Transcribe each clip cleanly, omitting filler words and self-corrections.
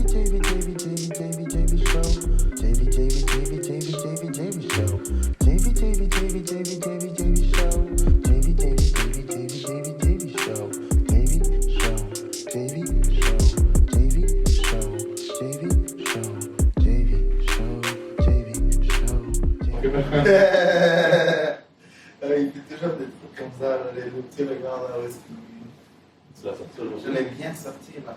Il fait toujours des trucs comme ça, là, les petits regards là aussi. Tu l'as sorti aujourd'hui? Je l'ai bien sorti là.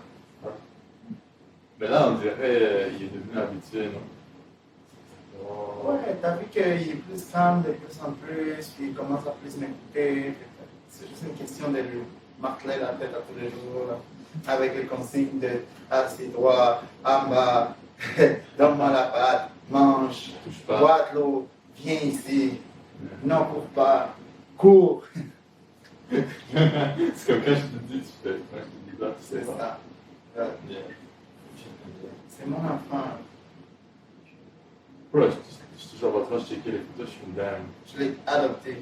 Mais là, on dirait il est devenu habitué, non? Oh. Ouais, t'as vu qu'il est plus calme de plus en plus, puis il commence à plus m'écouter. C'est juste une question de lui marteler la tête à tous les jours, là, avec les consignes de assis droit, en bas, donne-moi la patte, mange, bois de l'eau, viens ici, non cours pas, cours. C'est comme quand je te dis, tu fais. Quand je te dis là, tu sais C'est pas. ça. Yeah. C'est mon enfant. Bro, je suis toujours en train de checker les photos, je suis une dame. Je l'ai adopté.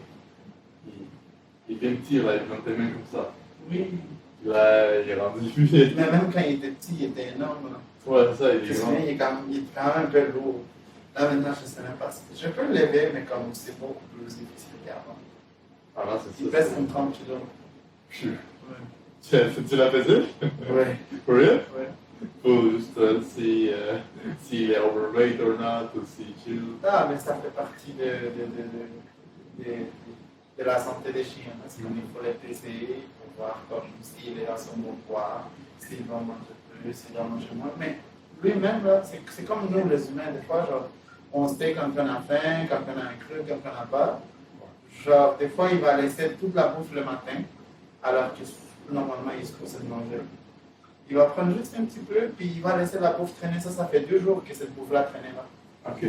Il est bien petit, là, il prend tes mains comme ça. Oui. Là, il est rendu vieux. Mais même quand il était petit, il était énorme. Là. Ouais, c'est ça, il Je est me grand. souviens, il est quand même un peu lourd. Là maintenant, je ne sais même pas. Je peux le lever, mais comme c'est beaucoup plus difficile qu'avant. Ah non, c'est Il ça. pèse comme 30 kilos. Tu Ouais. tu l'as pesé? Ouais. For real? Ouais. Faut juste s'il est overweight or not, ou s'il chill. Ah, mais ça fait partie de la santé des chiens. Parce qu'il faut les peser pour voir comme s'il est à son bon poids, s'il va manger plus, s'il va manger moins. Mais lui-même, là, c'est comme nous, les humains, des fois, genre, on se dit quand on a faim, quand on a un creux, quand on n'a pas. Genre, des fois, il va laisser toute la bouffe le matin, alors que normalement, il se supposé de manger. Il va prendre juste un petit peu, puis il va laisser la bouffe traîner. Ça fait 2 jours que cette bouffe-là traînait là. Ok.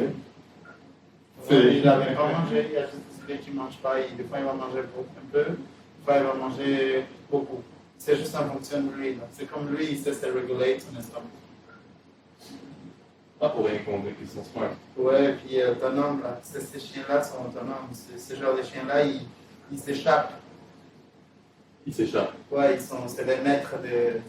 Il n'avait pas mangé, il y a juste décidé qu'il ne mange pas. Des fois, il va manger un peu, des fois, il va manger beaucoup. C'est juste en fonction de lui. C'est comme lui, il sait se réguler son estomac. Pas pour rien qu'on dit qu'ils sont smart. Ouais, puis il est autonome. Là. Ces chiens-là sont autonomes. Ce genre de chiens-là, ils s'échappent. Ils s'échappent. Ouais, c'est des maîtres de.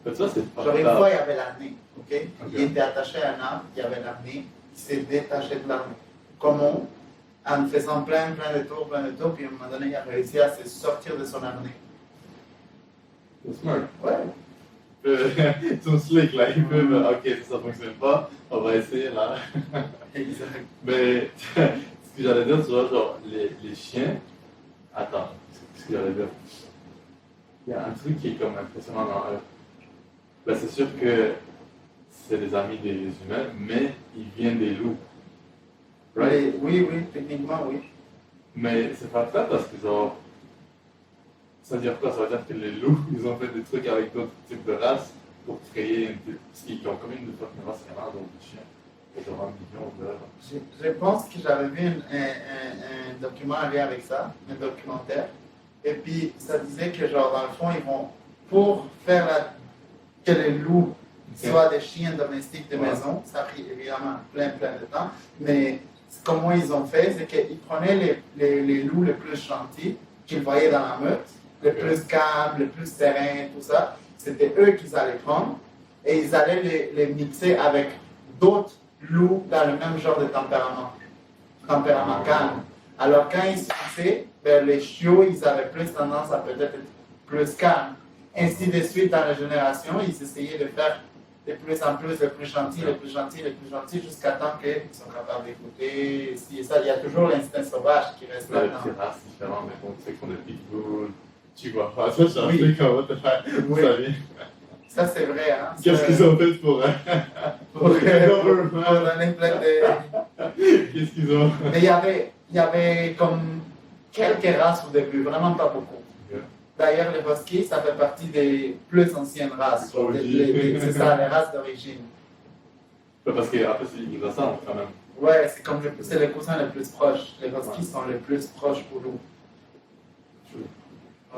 Mais ça, c'est pas Genre, une grave. fois, il y avait l'armée, ok? Il était attaché à un arbre, il y avait l'armée, il s'est détaché de l'armée. Comment? En faisant plein de tours, puis à un moment donné, il a réussi à se sortir de son armée. C'est smart. Ouais. Ils sont slick, là. Ils peuvent, ok, ça ne fonctionne pas, on va essayer, là. Exact. Mais, ce que j'allais dire, tu vois, genre, les chiens. Attends, ce que j'allais dire. Il y a un truc qui est comme impressionnant dans eux. Ben, c'est sûr que c'est des amis des humains, mais ils viennent des loups. Right? Oui, techniquement, oui. Mais c'est pas ça parce que, genre, ça veut dire quoi? Ça veut dire que les loups, ils ont fait des trucs avec d'autres types de races pour créer une type. Parce qu'ils ont comme une race vraiment d'autres chiens. Il y a genre 1 million de. Je pense que j'avais vu un document en lien avec ça, un documentaire. Et puis, ça disait que, genre, dans le fond, ils vont, pour faire que les loups soient des chiens domestiques de maison, ça a pris évidemment plein de temps, mais comment ils ont fait, c'est qu'ils prenaient les loups les plus gentils qu'ils voyaient dans la meute, les plus calmes, les plus sereins, tout ça, c'était eux qu'ils allaient prendre, et ils allaient les mixer avec d'autres loups dans le même genre de tempérament calme. Alors, quand ils se mixaient, ben, les chiots, ils avaient plus tendance à peut-être être plus calmes. Ainsi de suite, dans la génération, ils essayaient de faire de plus en plus, les plus gentils, jusqu'à temps qu'ils sont capables d'écouter. Si, ça, il y a toujours l'instinct sauvage qui reste Ouais, là-dedans. c'est race différent, mais bon, tu sais qu'on a des pitbulls, chihuahua, ça, c'est un truc qu'on va te faire. Vous Oui. savez. Ça, c'est vrai. Hein? Qu'est-ce qu'ils ont fait pour donner plein de... Qu'est-ce qu'ils ont? Mais il y avait comme quelques races au début, vraiment pas beaucoup. Yeah. D'ailleurs, les huskies, ça fait partie des plus anciennes races. C'est ça, les races d'origine. Parce qu'après, ils ressemblent quand même. Ouais, c'est les cousins les plus proches. Les huskies sont les plus proches pour nous.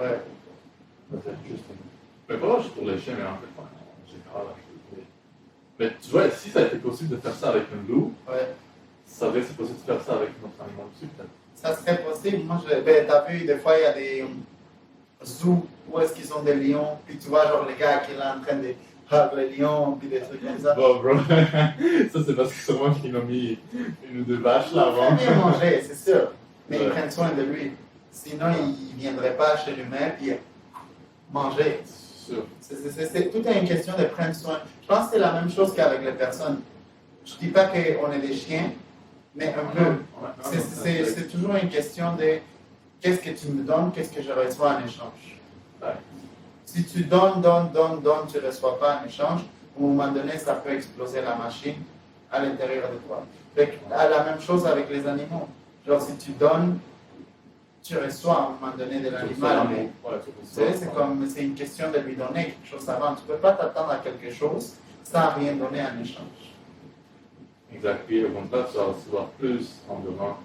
Ouais. Juste. Mais pas juste pour les chiens, mais en fait, en général. Mais tu vois, si ça a été possible de faire ça avec un loup, Ouais. ça aurait été possible de faire ça avec un autre animal aussi, peut-être. Ça serait possible. Moi, t'as vu, des fois, il y a des zoos où est-ce qu'ils ont des lions, puis tu vois, genre, les gars qui sont là en train de par les lions, puis des trucs comme ça. Bon, bro, ça c'est parce que sûrement qu'ils ont mis une ou deux vaches là avant. Il fait bien manger, c'est sûr. Mais ils Ouais. prennent soin de lui. Sinon, il ne viendrait pas chez l'humain puis manger. C'est sûr. Tout est une question de prendre soin. Je pense que c'est la même chose qu'avec les personnes. Je ne dis pas qu'on est des chiens, mais un peu. C'est toujours une question de qu'est-ce que tu me donnes, qu'est-ce que je reçois en échange. Ouais. Si tu donnes, tu ne reçois pas en échange, à un moment donné, ça peut exploser la machine à l'intérieur de toi. La même chose avec les animaux. Genre, si tu donnes, tu reçois à un moment donné de l'animal. Mais c'est une question de lui donner quelque chose avant. Tu ne peux pas t'attendre à quelque chose sans rien donner en échange. Exact. Puis au contraire, tu vas recevoir plus en donnant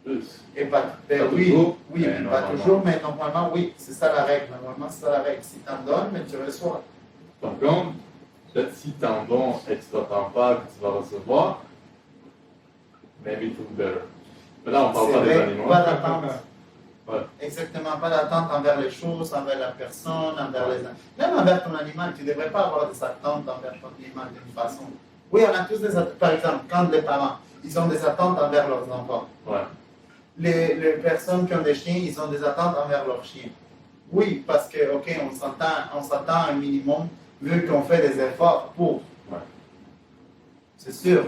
plus. Et pas, Pas oui, toujours, oui, mais pas normalement. toujours, mais normalement, oui, c'est ça la règle. Normalement, c'est ça la règle. Si tu en donnes, mais tu reçois. Par contre, peut-être si tu en donnes et que tu t'attends pas que tu vas recevoir, maybe it's better. Mais là, on parle C'est pas des vrai, animaux. pas d'attente. Ouais. Exactement, pas d'attente envers les choses, envers la personne, envers les... Même envers ton animal, tu ne devrais pas avoir des attentes envers ton animal d'une façon. Oui, on a tous des attentes. Par exemple, quand les parents, ils ont des attentes envers leurs enfants. Ouais. Les personnes qui ont des chiens, ils ont des attentes envers leurs chiens. Oui, parce que, ok, on s'attend un minimum, vu qu'on fait des efforts pour. Ouais. C'est sûr.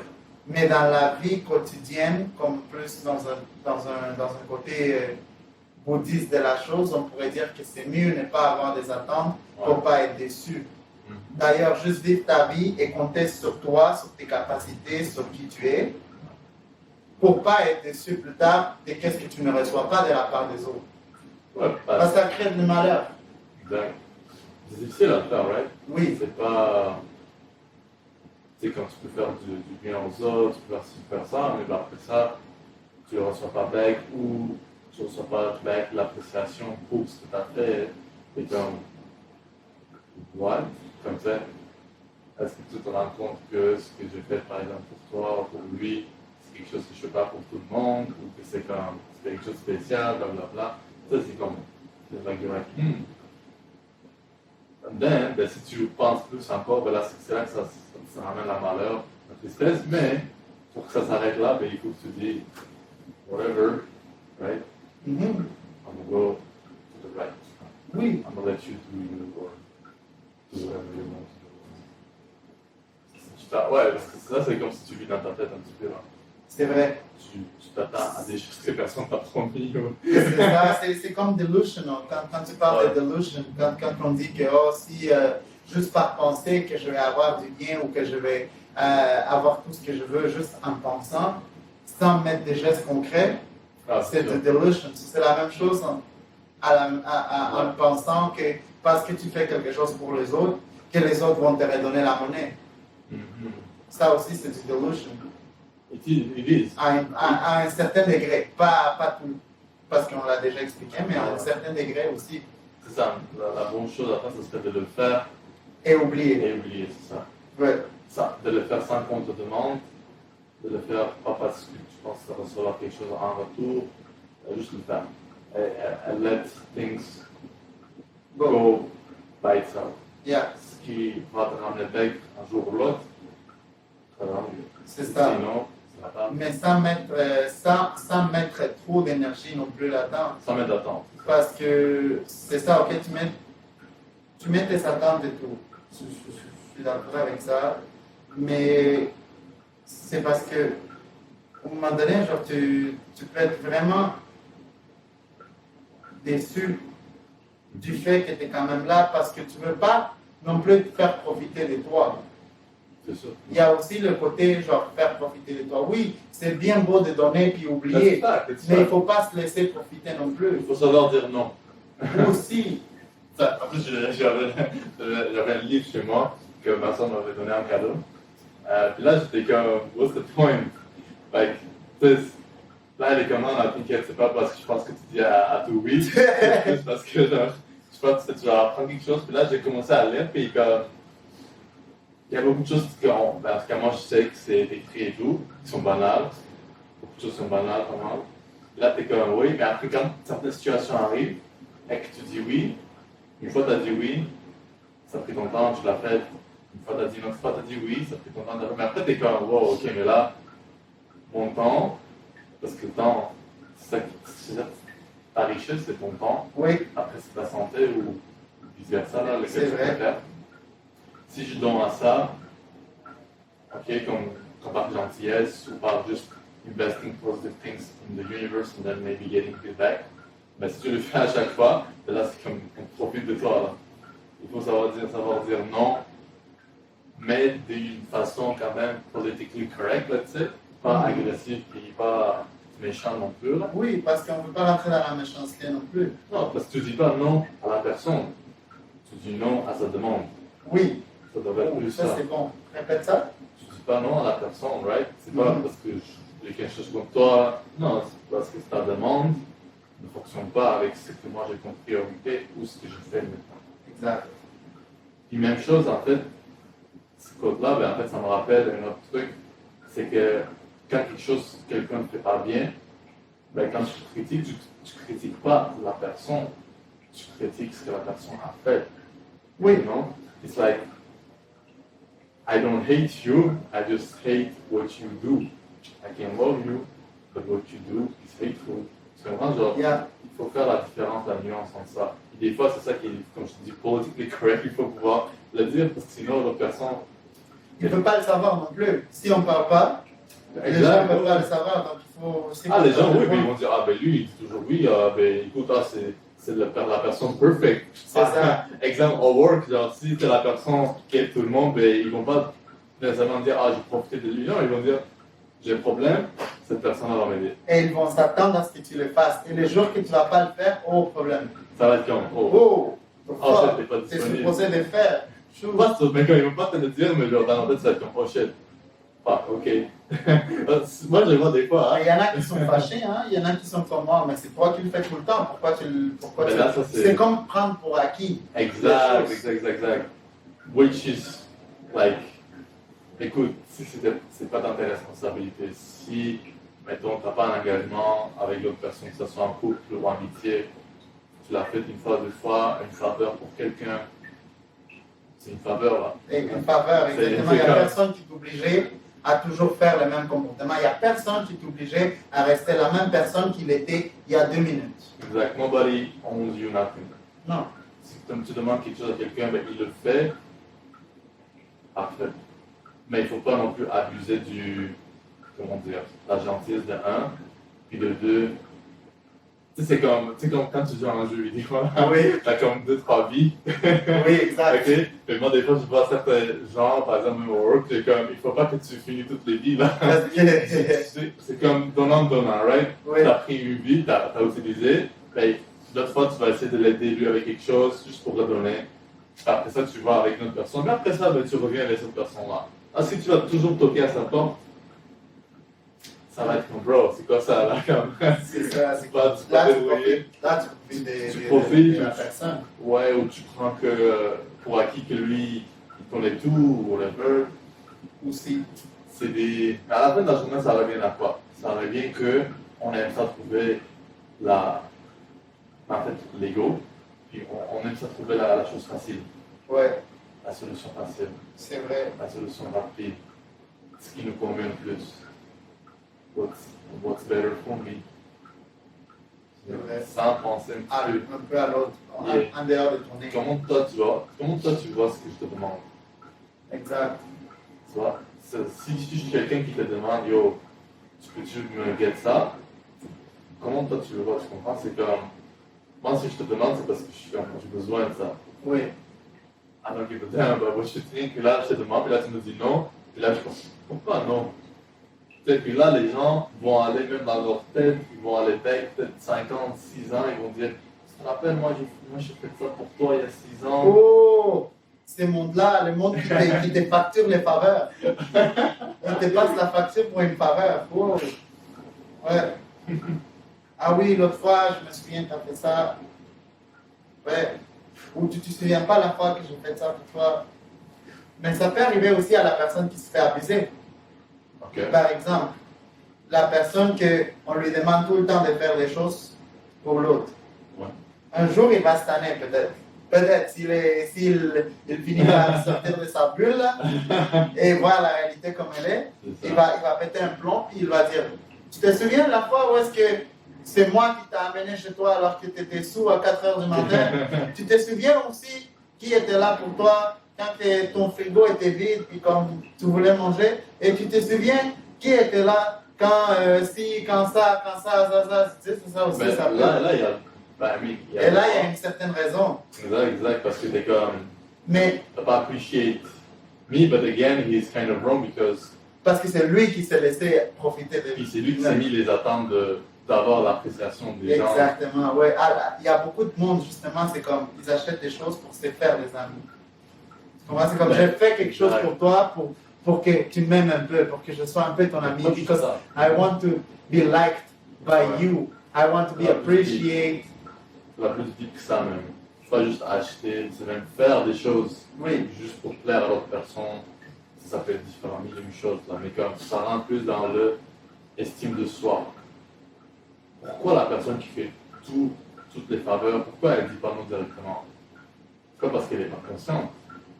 Mais dans la vie quotidienne, comme plus dans un côté bouddhiste de la chose, on pourrait dire que c'est mieux ne pas avoir des attentes pour ne pas être déçu. D'ailleurs, juste vivre ta vie et compter sur toi, sur tes capacités, sur qui tu es, pour ne pas être déçu plus tard de qu'est-ce que tu ne reçois pas de la part des autres. Ouais, Parce que ça crée du malheur. exact. C'est difficile à faire, right? Oui, C'est pas. Tu sais, quand tu peux faire du bien aux autres, tu peux faire ça, mais ben après ça, tu ne reçois pas back ou tu ne reçois pas back l'appréciation pour ce que tu as fait. Et comme. What? Comme ça. Est-ce que tu te rends compte que ce que j'ai fait, par exemple, pour toi ou pour lui, c'est quelque chose que je ne fais pas pour tout le monde, ou que c'est quelque chose de spécial, blablabla. Ça, c'est comme. C'est like, you're like, ben, si tu penses plus encore, ben là, c'est là que ça ramène la malheur, la tristesse, mais pour que ça s'arrête là, ben, il faut que tu dis, whatever, right? Mhm. I'm gonna go to the right. Oui, I'm gonna let you do you or do whatever you want to do. Ouais, parce que ça, c'est comme si tu vis dans ta tête un petit peu, là. c'est vrai. Tu t'attends à des choses que personne t'a promis. C'est ça, c'est comme delusional. Quand tu parles de delusion, quand on dit que si juste par penser que je vais avoir du bien ou que je vais avoir tout ce que je veux juste en pensant, sans mettre des gestes concrets, c'est de delusion. C'est la même chose en pensant que parce que tu fais quelque chose pour les autres, que les autres vont te redonner la monnaie. Ça aussi, c'est du delusion. It is. À un certain degré, pas tout, parce qu'on l'a déjà expliqué, mais à un certain degré aussi. C'est ça, la bonne chose à faire, ce serait de le faire Et oublier. et oublier, c'est ça. Ouais. Ça, de le faire sans qu'on te demande, de le faire pas parce que tu penses recevoir quelque chose en retour, juste le faire. And let things go by itself. Yeah, Ce qui va te ramener bec un jour ou l'autre, ça va mieux. c'est ça. Sinon, ça va pas. Mais sans mettre trop d'énergie non plus là-dedans. Sans mettre d'attente. Parce que c'est ça, ok, tu mets tes attentes et tout. Je suis d'accord avec ça. Mais c'est parce que, à un moment donné, genre, tu peux être vraiment déçu du fait que tu es quand même là parce que tu ne veux pas non plus te faire profiter de toi. C'est sûr. Il y a aussi le côté, genre, faire profiter de toi. Oui, c'est bien beau de donner puis oublier, mais il ne faut pas se laisser profiter non plus. Il faut savoir dire non. Aussi, Ça, en plus, j'avais un livre chez moi que ma soeur m'avait donné en cadeau. Puis là, j'étais comme, what's the point? Like, là, elle est comme, non, t'inquiète, c'est pas parce que je pense que tu dis à tout oui, c'est juste parce que, genre, je pense que tu vas apprendre quelque chose. Puis là, j'ai commencé à lire, puis comme, il y a beaucoup de choses en tout cas, moi, je sais que c'est écrit et tout, qui sont banales. Beaucoup de choses sont banales, vraiment. Là, t'es comme, oui, mais après, quand certaines situations arrivent, et que tu dis oui, une fois que tu as dit oui, ça a pris ton temps, tu l'as fait, Une fois t'as dit non, une fois t'as dit oui, ça fait ton temps d'argent. Mais après t'es comme, wow, ok, mais là, mon temps, parce que le temps, c'est ça, ta richesse, c'est ton temps. Oui, Après, c'est ta santé ou vice-versa, là, C'est lequel tu vrai. préfères. Si je donne à ça, ok, comme par gentillesse ou par juste investing positive things in the universe and then maybe getting it back, mais si tu le fais à chaque fois, ben là, c'est comme on profite de toi, là. Il faut savoir dire non, mais d'une façon quand même politically correct, là, tu sais, pas agressif et pas méchant non plus, là. oui, parce qu'on ne veut pas rentrer dans la méchanceté non plus. Non, parce que tu dis pas non à la personne, tu dis non à sa demande. Oui, Ça devrait être plus ça ça. c'est bon. Répète ça. Tu dis pas non à la personne, right? C'est pas parce que j'ai quelque chose contre toi, non, c'est parce que ta demande ne fonctionne pas avec ce que moi j'ai comme priorité ou ce que je fais maintenant. Exact. Puis même chose, en fait, ce code-là, ben, en fait, ça me rappelle un autre truc, c'est que quand quelqu'un ne fait pas bien, ben, quand tu critiques, tu critiques pas la personne, tu critiques ce que la personne a fait. Oui. You know? It's like, I don't hate you, I just hate what you do. I can love you, but what you do is hateful. Tu comprends? Genre, Yeah. il faut faire la différence, la nuance entre ça. Et des fois, c'est ça qui est, comme je te dis, politically correct, il faut pouvoir le dire, parce que sinon, l'autre personne. Il ne peut pas le savoir non plus. Si on ne parle pas, les gens ne peuvent pas le savoir. Donc il faut aussi. Ah, les gens, oui, mais mais ils vont dire, ah, ben lui, il dit toujours oui, ben écoute, ah, c'est la personne perfect. C'est ça. Exemple, au work, genre, si c'est la personne qui aide tout le monde, ben ils vont pas nécessairement dire, ah, j'ai profité de lui. Non, ils vont dire, j'ai un problème, cette personne va m'aider. Et ils vont s'attendre à ce que tu le fasses. Et les jours que tu ne vas pas le faire, oh problème. Ça va être comme, oh, Oh, oh shit, t'es pas c'est disponible. supposé de faire. Chou. Pas ça, mais quand ils vont pas te le dire, mais genre, dans la tête, ça va être comme, oh shit. Ah, ok. Moi, je vois des fois, hein. Il y en a qui sont fâchés, hein? Il y en a qui sont comme moi, mais c'est toi qui le fais tout le temps. Pourquoi Mais là, ça, c'est comme prendre pour acquis. Exact. Which is, like, écoute, si c'est pas dans tes responsabilités, si, mettons, t'as pas un engagement avec l'autre personne, que ce soit en couple ou en amitié, tu l'as fait une fois, deux fois, une faveur pour quelqu'un, c'est une faveur, là. Et une faveur, C'est- exactement. Il n'y a c'est comme- personne qui t'obligerait à toujours faire le même comportement. Il n'y a personne qui t'obligerait à rester la même personne qu'il était il y a 2 minutes. Exact. Nobody owns you nothing. Non. Si tu demandes quelque chose à quelqu'un, ben, il le fait, parfait. Mais il ne faut pas non plus abuser comment dire, la gentillesse de un, puis de deux. Tu sais, c'est comme quand tu joues à un jeu vidéo, Oui. t'as comme 2-3 vies. Oui, exact. Ok? Mais moi, des fois, je vois certains gens, par exemple, même au work, c'est comme, il ne faut pas que tu finis toutes les vies, là. Parce que- C'est comme donnant, right? Oui. Tu as pris une vie, tu as utilisé, ben, l'autre fois, tu vas essayer de l'aider lui avec quelque chose, juste pour le donner. Après ça, tu vas avec une autre personne. Mais après ça, ben, tu reviens avec cette personne-là. Ah, si tu vas toujours toquer à sa porte, ça va être comme, bro, c'est quoi ça, là? Comme, C'est ça. C'est pas, tu vas Là, tu débrouiller. profites, là, tu profites Tu de profites, la tu- personne. Ouais, ou tu prends que pour acquis que lui, il connaît tout, ou whatever. Aussi. C'est des. À la fin de la journée, ça revient à quoi? Ça revient que on aime ça trouver en fait, l'ego, puis on aime ça trouver la chose facile, Ouais, la solution facile, c'est vrai. la solution rapide, ce qui nous convient le plus. What's better for me? C'est vrai. Sans penser un Ah, petit peu. un peu à l'autre, Yeah. en dehors de ton nez. Comment toi tu vois ce que je te demande? Exact. Tu vois? Si je suis quelqu'un qui te demande, yo, peux-tu me get ça? Comment toi tu le vois? Tu comprends? C'est comme, moi si je te demande, c'est parce que j'ai besoin de ça. Oui. Ah non, give a damn, bah, moi je te dis que là je te demande, puis là tu me dis non, puis là je pense, pourquoi non? Tu sais, puis là les gens vont aller même dans leur tête, ils vont aller peut-être 50, 6 ans, ils vont dire, tu te rappelles, moi j'ai fait ça pour toi il y a 6 ans. Oh! Ce monde-là, le monde qui te facture les faveurs. On te passe la facture pour une faveur. Oh! Ouais. Ah oui, l'autre fois, je me souviens, tu as fait ça. Ouais. Ou tu ne te souviens pas la fois que j'ai fait ça pour toi. Mais ça peut arriver aussi à la personne qui se fait abuser. Ok. Par exemple, la personne qu'on lui demande tout le temps de faire des choses pour l'autre. Ouais. Un jour, il va se tanner peut-être. Peut-être il finit par sortir de sa bulle là, et voir la réalité comme elle est, il va péter un plomb, puis il va dire, tu te souviens la fois où est-ce que c'est moi qui t'ai amené chez toi alors que tu étais sous à 4 heures du matin? Tu te souviens aussi qui était là pour toi quand ton frigo était vide, puis comme tu voulais manger? Et tu te souviens qui était là quand quand ça, tu sais, c'est ça aussi, Ben, ça peut. là, il y a. Ben, oui, Et là, il y a une certaine raison. Exact, parce que t'es comme. Mais T'as pas appreciate me, but again, he's kind of wrong because. parce que c'est lui qui s'est laissé profiter de Puis c'est lui qui s'est mis les attentes d'avoir l'appréciation des gens. Exactement, ouais. Ah, il y a beaucoup de monde, justement, c'est comme, ils achètent des choses pour se faire des amis. Tu comprends? C'est comme, Ben, j'ai fait quelque chose ouais. pour toi, pour que tu m'aimes un peu, pour que je sois un peu ton ami. Pas juste Because ça. I want to be liked by Ouais. you. I want to be appreciated. Ça va plus vite que ça même. C'est pas juste acheter, c'est même faire des choses Oui. juste pour plaire à l'autre personne. Ça peut être différent, mille et une choses là, mais comme ça rentre plus dans le estime de soi. Pourquoi la personne qui fait toutes les faveurs, pourquoi elle dit pas non directement? Pourquoi? Parce qu'elle n'est pas consciente.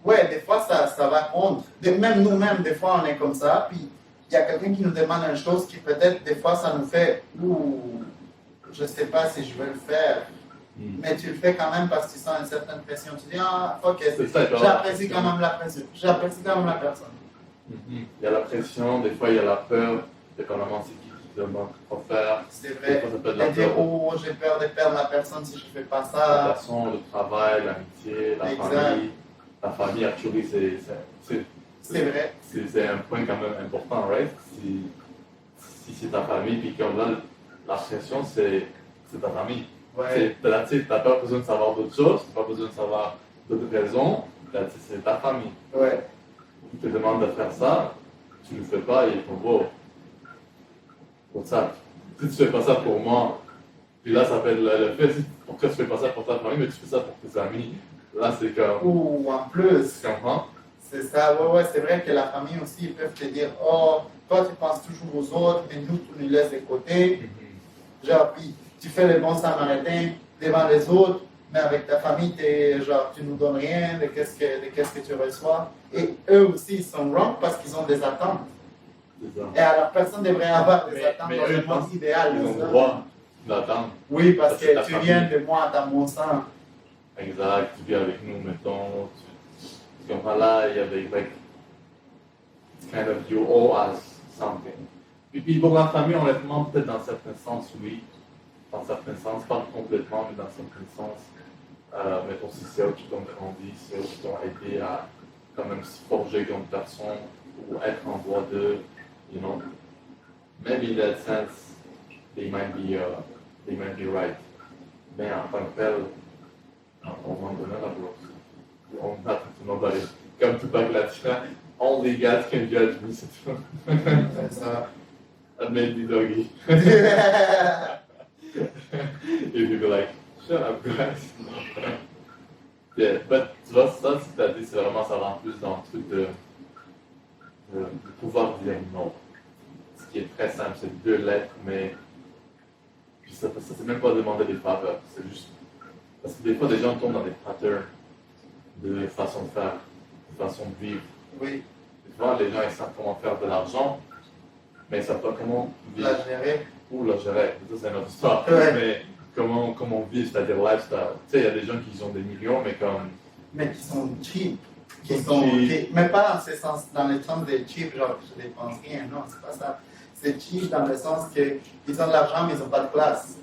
Ouais, des fois, ça va contre. Même nous-mêmes, des fois, on est comme ça, puis il y a quelqu'un qui nous demande une chose qui peut-être, des fois, ça nous fait, ouh, je sais pas si je vais le faire. Mais tu le fais quand même parce que tu sens une certaine pression. Tu dis, ah, ok, C'est ça, j'apprécie quand même la pression. J'apprécie quand même la personne. Il y a la pression, des fois il y a la peur, dépendamment c'est qui te demande quoi faire. C'est Des vrai. fois ça peut être la Et dire, peur oh, j'ai peur de perdre la personne si je fais pas la ça. personne, le travail, l'amitié, la Exact. famille. La famille, actually, C'est vrai. c'est un point quand même important, right? Si c'est ta famille, puis comme là, la pression, c'est ta famille. Ouais. Tu n'as pas besoin de savoir d'autres choses, tu n'as pas besoin de savoir d'autres raisons, c'est ta famille. Ouais. Ils te demandent de faire ça, tu ne le fais pas, et ils font wow. Pour ça, si tu fais pas ça pour moi, puis là ça fait le fait, pourquoi tu fais pas ça pour ta famille, mais tu fais ça pour tes amis, là c'est comme. Ou en plus, Tu comprends? c'est ça. Ouais, c'est vrai que la famille aussi, ils peuvent te dire, oh, toi tu penses toujours aux autres, mais nous, tu nous laisses de côté. Genre, puis tu fais le bon samaritain devant les autres, mais avec ta famille, genre, tu nous donnes rien de qu'est-ce que tu reçois. Et eux aussi, ils sont wrong parce qu'ils ont des attentes. C'est ça. Et alors, personne ne devrait avoir des attentes mais dans eux, le monde idéal. Ils ont c'est le ça? droit d'attendre. Oui, parce Parce que ta que tu famille. viens de moi dans mon sang. Exact, tu vis avec nous, mettons. Tu comprends là, il y avait like, it's kind of you owe us something. Puis pour la famille, honnêtement, peut-être dans certains sens, oui. Dans certains sens, pas complètement, mais dans certains sens. Mettons, si c'est eux qui t'ont grandi, c'est eux qui t'ont aidé à quand même se forger comme personne ou être en voie de, you know. Maybe in that sense, they might be right. Mais en tant que tel, on va en donner la gloire. On not to nobody. Comme Tupac l'a dit, only God can judge me, c'est tout. C'est ça. Admit me, doggy. If you be like, shut up, guys. Yeah, but tu vois, ça, si t'as dit, c'est vraiment, ça rentre plus dans le truc de pouvoir dire non. Ce qui est très simple, c'est 2 lettres, mais puis ça c'est même pas demander des faveurs, c'est juste. Parce que des fois, des gens tombent dans des patterns de façon de faire, de façon de vivre. Oui, Des fois, les gens, ils savent comment faire de l'argent, mais ils ne savent pas comment vivre la gérer. ou la gérer. Ça, c'est une autre histoire. Ouais. Mais comment vivre, c'est-à-dire lifestyle. Tu sais, il y a des gens qui ont des millions, mais comme. Mais qui sont cheap. Cheap. Mais pas dans, ce sens, dans le sens de cheap, genre je dépense rien, non, c'est pas ça. C'est cheap dans le sens qu'ils ont de l'argent, mais ils n'ont pas de classe.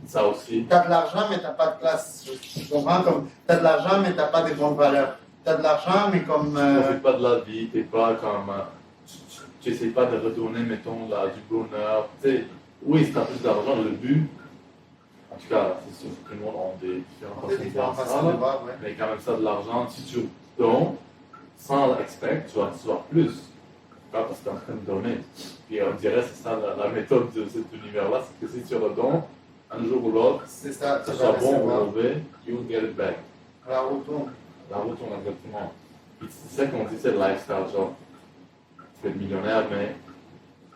Ça aussi. Tu as de l'argent, mais tu n'as pas de classe. Je comprends comme tu as de l'argent, mais tu n'as pas de bonnes valeurs. Tu as de l'argent, mais comme. Tu ne profites pas de la vie, tu n'es pas comme. Tu n'essayes pas de retourner, mettons, là, du bonheur. Tu sais, oui, si tu as plus d'argent, le but. En tout cas, c'est sûr que tout le monde a des différentes façons de voir ça. Ouais. Mais quand même, ça, de l'argent, si tu donnes, sans l'expect, tu vas recevoir plus. Pas parce que tu es en train de donner. Puis on dirait que c'est ça la méthode de cet univers-là, c'est que si tu redonnes, un jour ou l'autre, C'est ça, que tu ce vas soit bon ou recevoir. mauvais, you will get it back. La retourne. La retourne exactement. Puis c'est ça qu'on dit, c'est le lifestyle, genre, tu peux être millionnaire, mais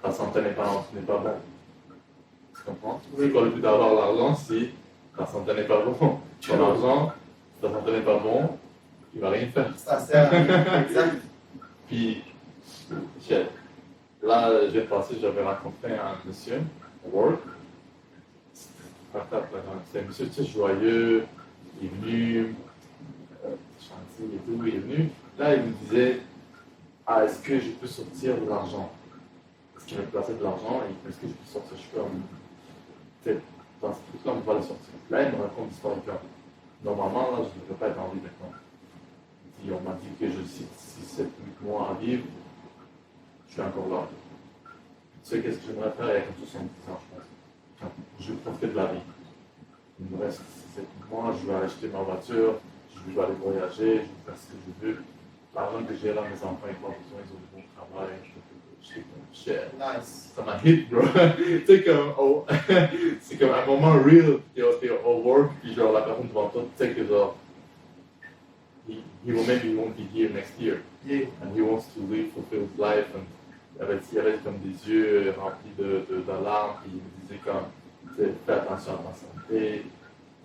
ta santé n'est pas bon. Tu comprends? Oui. C'est quoi le but d'avoir l'argent si ta santé n'est pas bon? Ton argent ta santé n'est pas bon, il va rien faire. Ça sert à rien. Exact. Puis, là, j'ai passé, j'avais rencontré un monsieur au work. C'est un monsieur très joyeux, il est venu, gentil et tout, il est venu. Là, il me disait, ah, est-ce que je peux sortir de l'argent? Est-ce qu'il me plaçait de l'argent et est-ce que je peux sortir? Je suis comme, tu sais, dans ce truc-là, on va le sortir. Là, il me raconte l'histoire du camp. Normalement, là, je ne devrais pas être en vie maintenant. Et on m'a dit que je suis 6-7 mois à vivre, je suis encore là. Tu sais, qu'est-ce que j'aimerais faire avec 70 ans, je pense. Je vais profiter de la vie. Il me reste 7 mois, je vais acheter ma voiture, je vais aller voyager, je vais faire ce que je veux. L'argent que j'ai là, mes enfants, ils n'ont pas besoin, ils ont du bon travail. Je sais comme cher. Nice. Ça m'a hit, bro. Tu sais, comme, oh, c'est comme un moment real, t'es au work, puis genre la personne devant toi, tu sais que genre, he will maybe won't be here next year. Yeah. And he wants to live, fulfill his life. And il y avait comme des yeux remplis de larmes, puis il me disait comme, tu sais, fais attention à ta santé,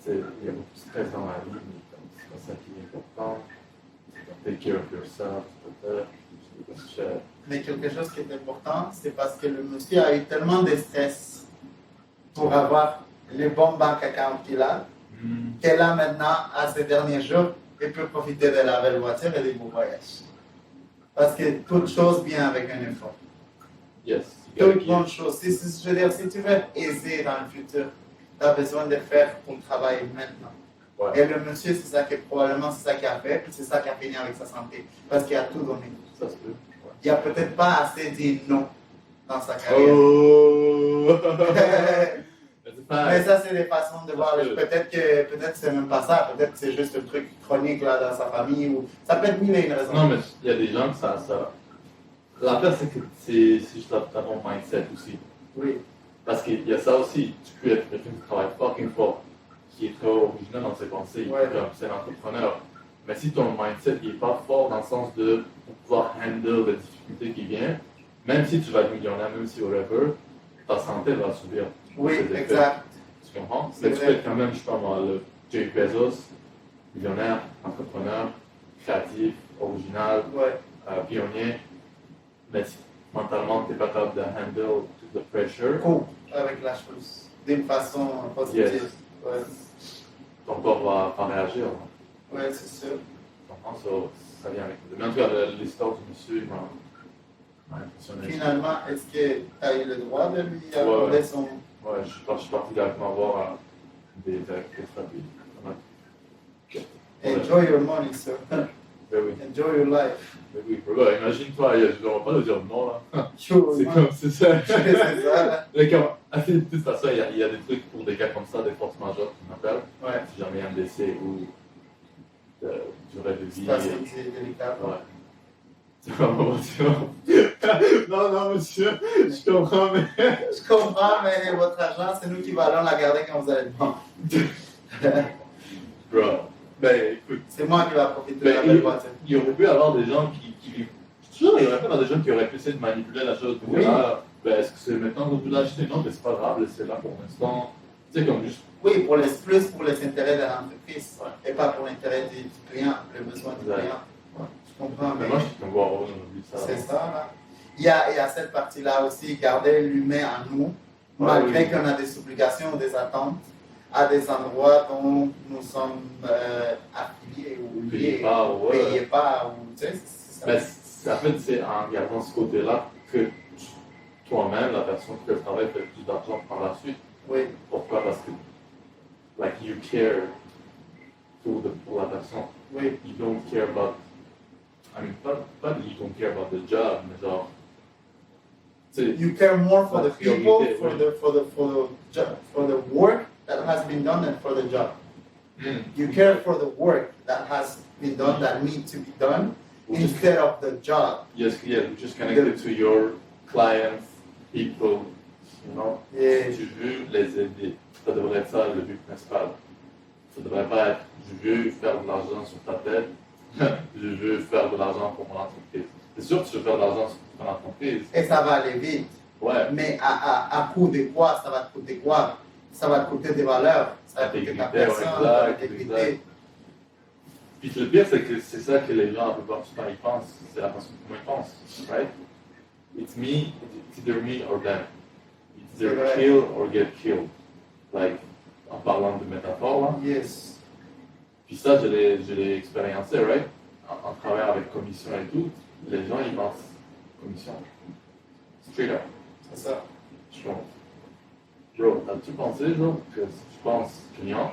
tu sais, il y a beaucoup de stress dans la vie, mais comme, c'est pas ça qui est important. Take care of yourself, Mais quelque chose qui est important, c'est parce que le monsieur a eu tellement de stress pour avoir les bons bank accounts qu'il a, qu'elle a maintenant, à ces derniers jours, il peut profiter de la belle voiture et des beaux voyages. Parce que toute chose vient avec un effort. Yes. Toute bonne chose. Je veux dire, si tu veux être aisé dans le futur, tu as besoin de faire ton travail maintenant. Ouais. Et le monsieur, probablement c'est ça qu'il a fait, puis c'est ça qui a fini avec sa santé. Parce qu'il a tout donné. Ça se peut. Ouais. Il n'a peut-être pas assez dit non dans sa carrière. Oh! Mais ça, c'est des façons de voir. Peut-être que c'est même pas ça. Peut-être que c'est juste un truc chronique là, dans sa famille. Ou... Ça peut être mille et une raisons. Non, mais il y a des gens que ça... L'affaire, c'est que c'est juste ta ton mindset aussi. Oui. Parce qu'il y a ça aussi. Tu peux être quelqu'un qui travaille fucking fort, qui est très original dans ses pensées, Ouais. c'est un entrepreneur. Mais si ton mindset n'est pas fort dans le sens de pouvoir handle les difficultés qui viennent, même si tu vas être millionnaire, même si whatever, ta santé va subir. Oui, ses effets. exact. Tu comprends? C'est Mais tu peux être quand même, je sais pas moi, le Jeff Bezos, millionnaire, entrepreneur, créatif, original, Ouais. pionnier, mais si mentalement tu n'es pas capable de handle tout le pressure, Cool. Avec la chose. D'une façon positive. Yes. Ouais. ton corps va réagir. Ouais, c'est sûr. Tu comprends? Ça vient avec. Mais en tout cas, l'histoire du monsieur, il m'a impressionné. Finalement, est-ce que tu as eu le droit de lui accorder son. Ouais, je suis parti directement voir des directrices rapides. Enjoy your money, sir. Ben oui, Enjoy your life. ben oui. Bah, imagine-toi, je ne vais pas le dire non là. Sure, C'est man. comme, c'est ça. C'est ça. Mais comme, de toute façon, il y a des trucs pour des cas comme ça, des forces majeures qui m'appellent. Ouais. Si jamais il y a un décès ou durée de vie. C'est délicat. Ouais. C'est vraiment non, monsieur, je comprends, mais. Je comprends, mais votre argent, c'est nous qui allons la garder quand vous allez être bon. Bro, ben écoute, C'est moi qui vais profiter de la ben, belle voiture. il aurait pu y avoir des gens qui. Toujours, il y aurait pu y avoir des gens qui auraient pu essayer de manipuler la chose. Oui. Ah, ben est-ce que c'est maintenant que vous l'achetez? Non, mais c'est pas grave, laissez-la pour l'instant. Tu sais, comme juste. Oui, plus pour les intérêts de l'entreprise et pas pour l'intérêt du client, le besoin du Exact. client. Ouais. Je comprends, Mais mais moi, je suis comme voir aujourd'hui ça. c'est ça. Là. Il y a cette partie-là aussi, garder l'humain en nous, malgré oui. qu'on a des obligations ou des attentes à des endroits dont nous sommes affiliés ou liés, Pas, ou ouais. payés pas. Ou, tu sais, c'est ça. Mais en fait, c'est en gardant ce côté-là que toi-même, la personne qui fait le travail, fait plus d'argent par la suite. Oui, Pourquoi? Parce que, like, you care pour la personne. oui, You don't care about, I mean, pas you don't care about the job, mais genre, tu sais, you care more for the people, Priorité, for oui. the job, for the work that has been done than for the job. mm, You care for the work that has been done, that needs to be done, which is, instead of the job. yes, yeah, which is connected to your clients, people, you know. Yeah. Si tu veux les aider, ça devrait être ça le but principal. Ça devrait pas être je veux faire de l'argent sur ta tête, je veux faire de l'argent pour mon entreprise. C'est sûr que tu veux faire de l'argent sur ton entreprise. Et ça va aller vite. Ouais, Mais à coût de quoi? Ça va te coûter quoi? Ça va te coûter des valeurs, ça va te coûter ta Intégrité, personne, ouais, ta exact, intégrité. Puis le pire, c'est que c'est ça que les gens, la plupart du temps, ils pensent. C'est la façon dont ils pensent, right? It's me, it's either me or them. It's either kill or get killed. Like, en parlant de métaphore, là. Yes. Puis ça, je l'ai expériencé, right? En travaillant avec commission et tout, les gens, ils pensent commission. Straight up. C'est ça. Je pense. Bro, as-tu pensé, genre, que si tu penses client,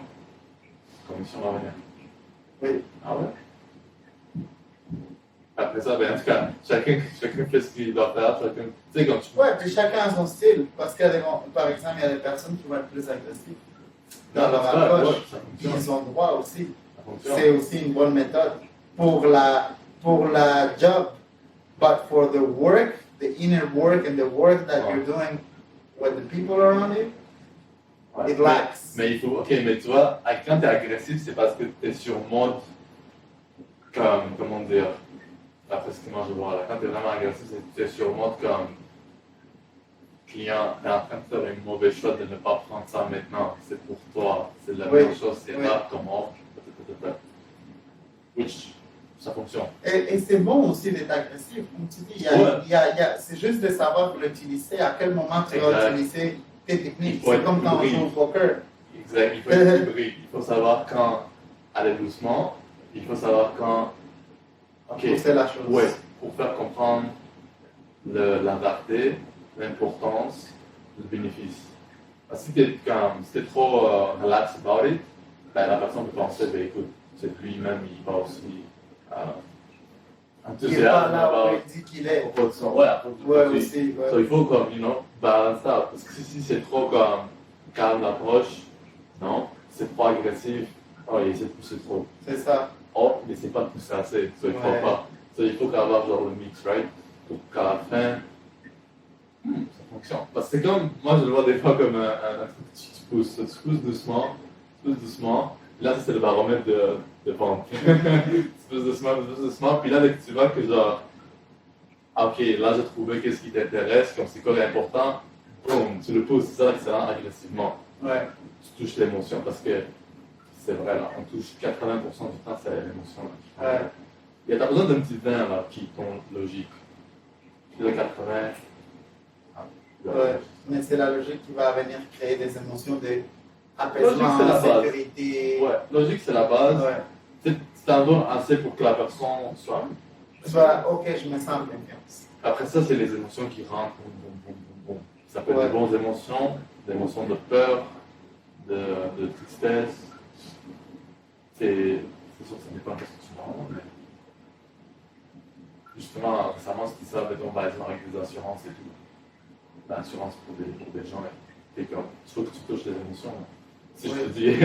commission va venir? Oui. Ah ouais? Après ça, ben en tout cas, chacun fait ce qu'il doit faire, chacun. Tu sais, quand tu. Ouais, puis chacun a son style. Parce que, par exemple, il y a des personnes qui vont être plus agressives dans leur approche. Ils ont droit aussi. C'est aussi une bonne méthode pour la job. But for the work, the inner work and the work that you're doing with the people around you, it lacks. Mais il faut, ok, mais tu vois, quand tu es agressif, c'est parce que tu es sur mode, comme, comment dire, après ce que moi je vois là, quand tu es vraiment agressif, c'est que tu es sur mode comme client, tu es en train de faire une mauvaise chose de ne pas prendre ça maintenant, c'est pour toi, c'est la même chose, c'est là comme offre, which, ça fonctionne. Et c'est bon aussi d'être agressif, comme tu dis, c'est juste de savoir l'utiliser, à quel moment tu vas utiliser tes techniques. C'est comme quand on joue au poker. Exact, il faut être hybride. Il faut savoir quand aller doucement, il faut savoir quand. Ok, c'est la chose. Ouais, pour faire comprendre la rareté, l'importance, le bénéfice. Parce que si tu es trop relax about it, ben, la personne peut penser, ben, écoute, c'est lui-même, il va aussi. Il n'est pas là où il dit qu'il est. Ouais, aussi. So, il faut comme, balance out. Parce que si c'est trop comme calme l'approche, non, c'est trop agressif, oh, il essaie de pousser trop. C'est ça. Oh, mais c'est pas poussé assez, so, il faut pas. So, il faut qu'avoir genre le mix, right? Pour qu'à la fin, ça fonctionne. Parce que c'est comme, moi je le vois des fois comme un truc que tu pousses doucement. Là, c'est le baromètre de vente. Tu pousses doucement, puis là, dès que tu vois que genre, ok, là j'ai trouvé qu'est-ce qui t'intéresse, comme c'est quoi l'important, boum, tu le pousses, c'est ça l'excellent, agressivement. Ouais. Tu touches l'émotion parce que c'est vrai, là, on touche 80% du temps, c'est l'émotion. Ouais. Il y a besoin d'un petit 20 là, qui tombe logique. Puis le 80. Ouais, mais c'est la logique qui va venir créer des émotions d'apaisement, de sécurité. Ouais, logique c'est la base. Ouais. Tu t'en donnes assez pour que la personne soit. Soit, ok, je me sens en confiance. Après ça, c'est les émotions qui rentrent. Bon. Ça peut être des bonnes émotions, des émotions de peur, de tristesse. C'est sûr que ça dépend de ce que tu rends, mais. Justement, récemment, ce qui savent, mettons, par exemple, avec des assurances et tout. L'assurance pour des gens, t'es comme, il faut que tu touches les émotions. Si je te dis,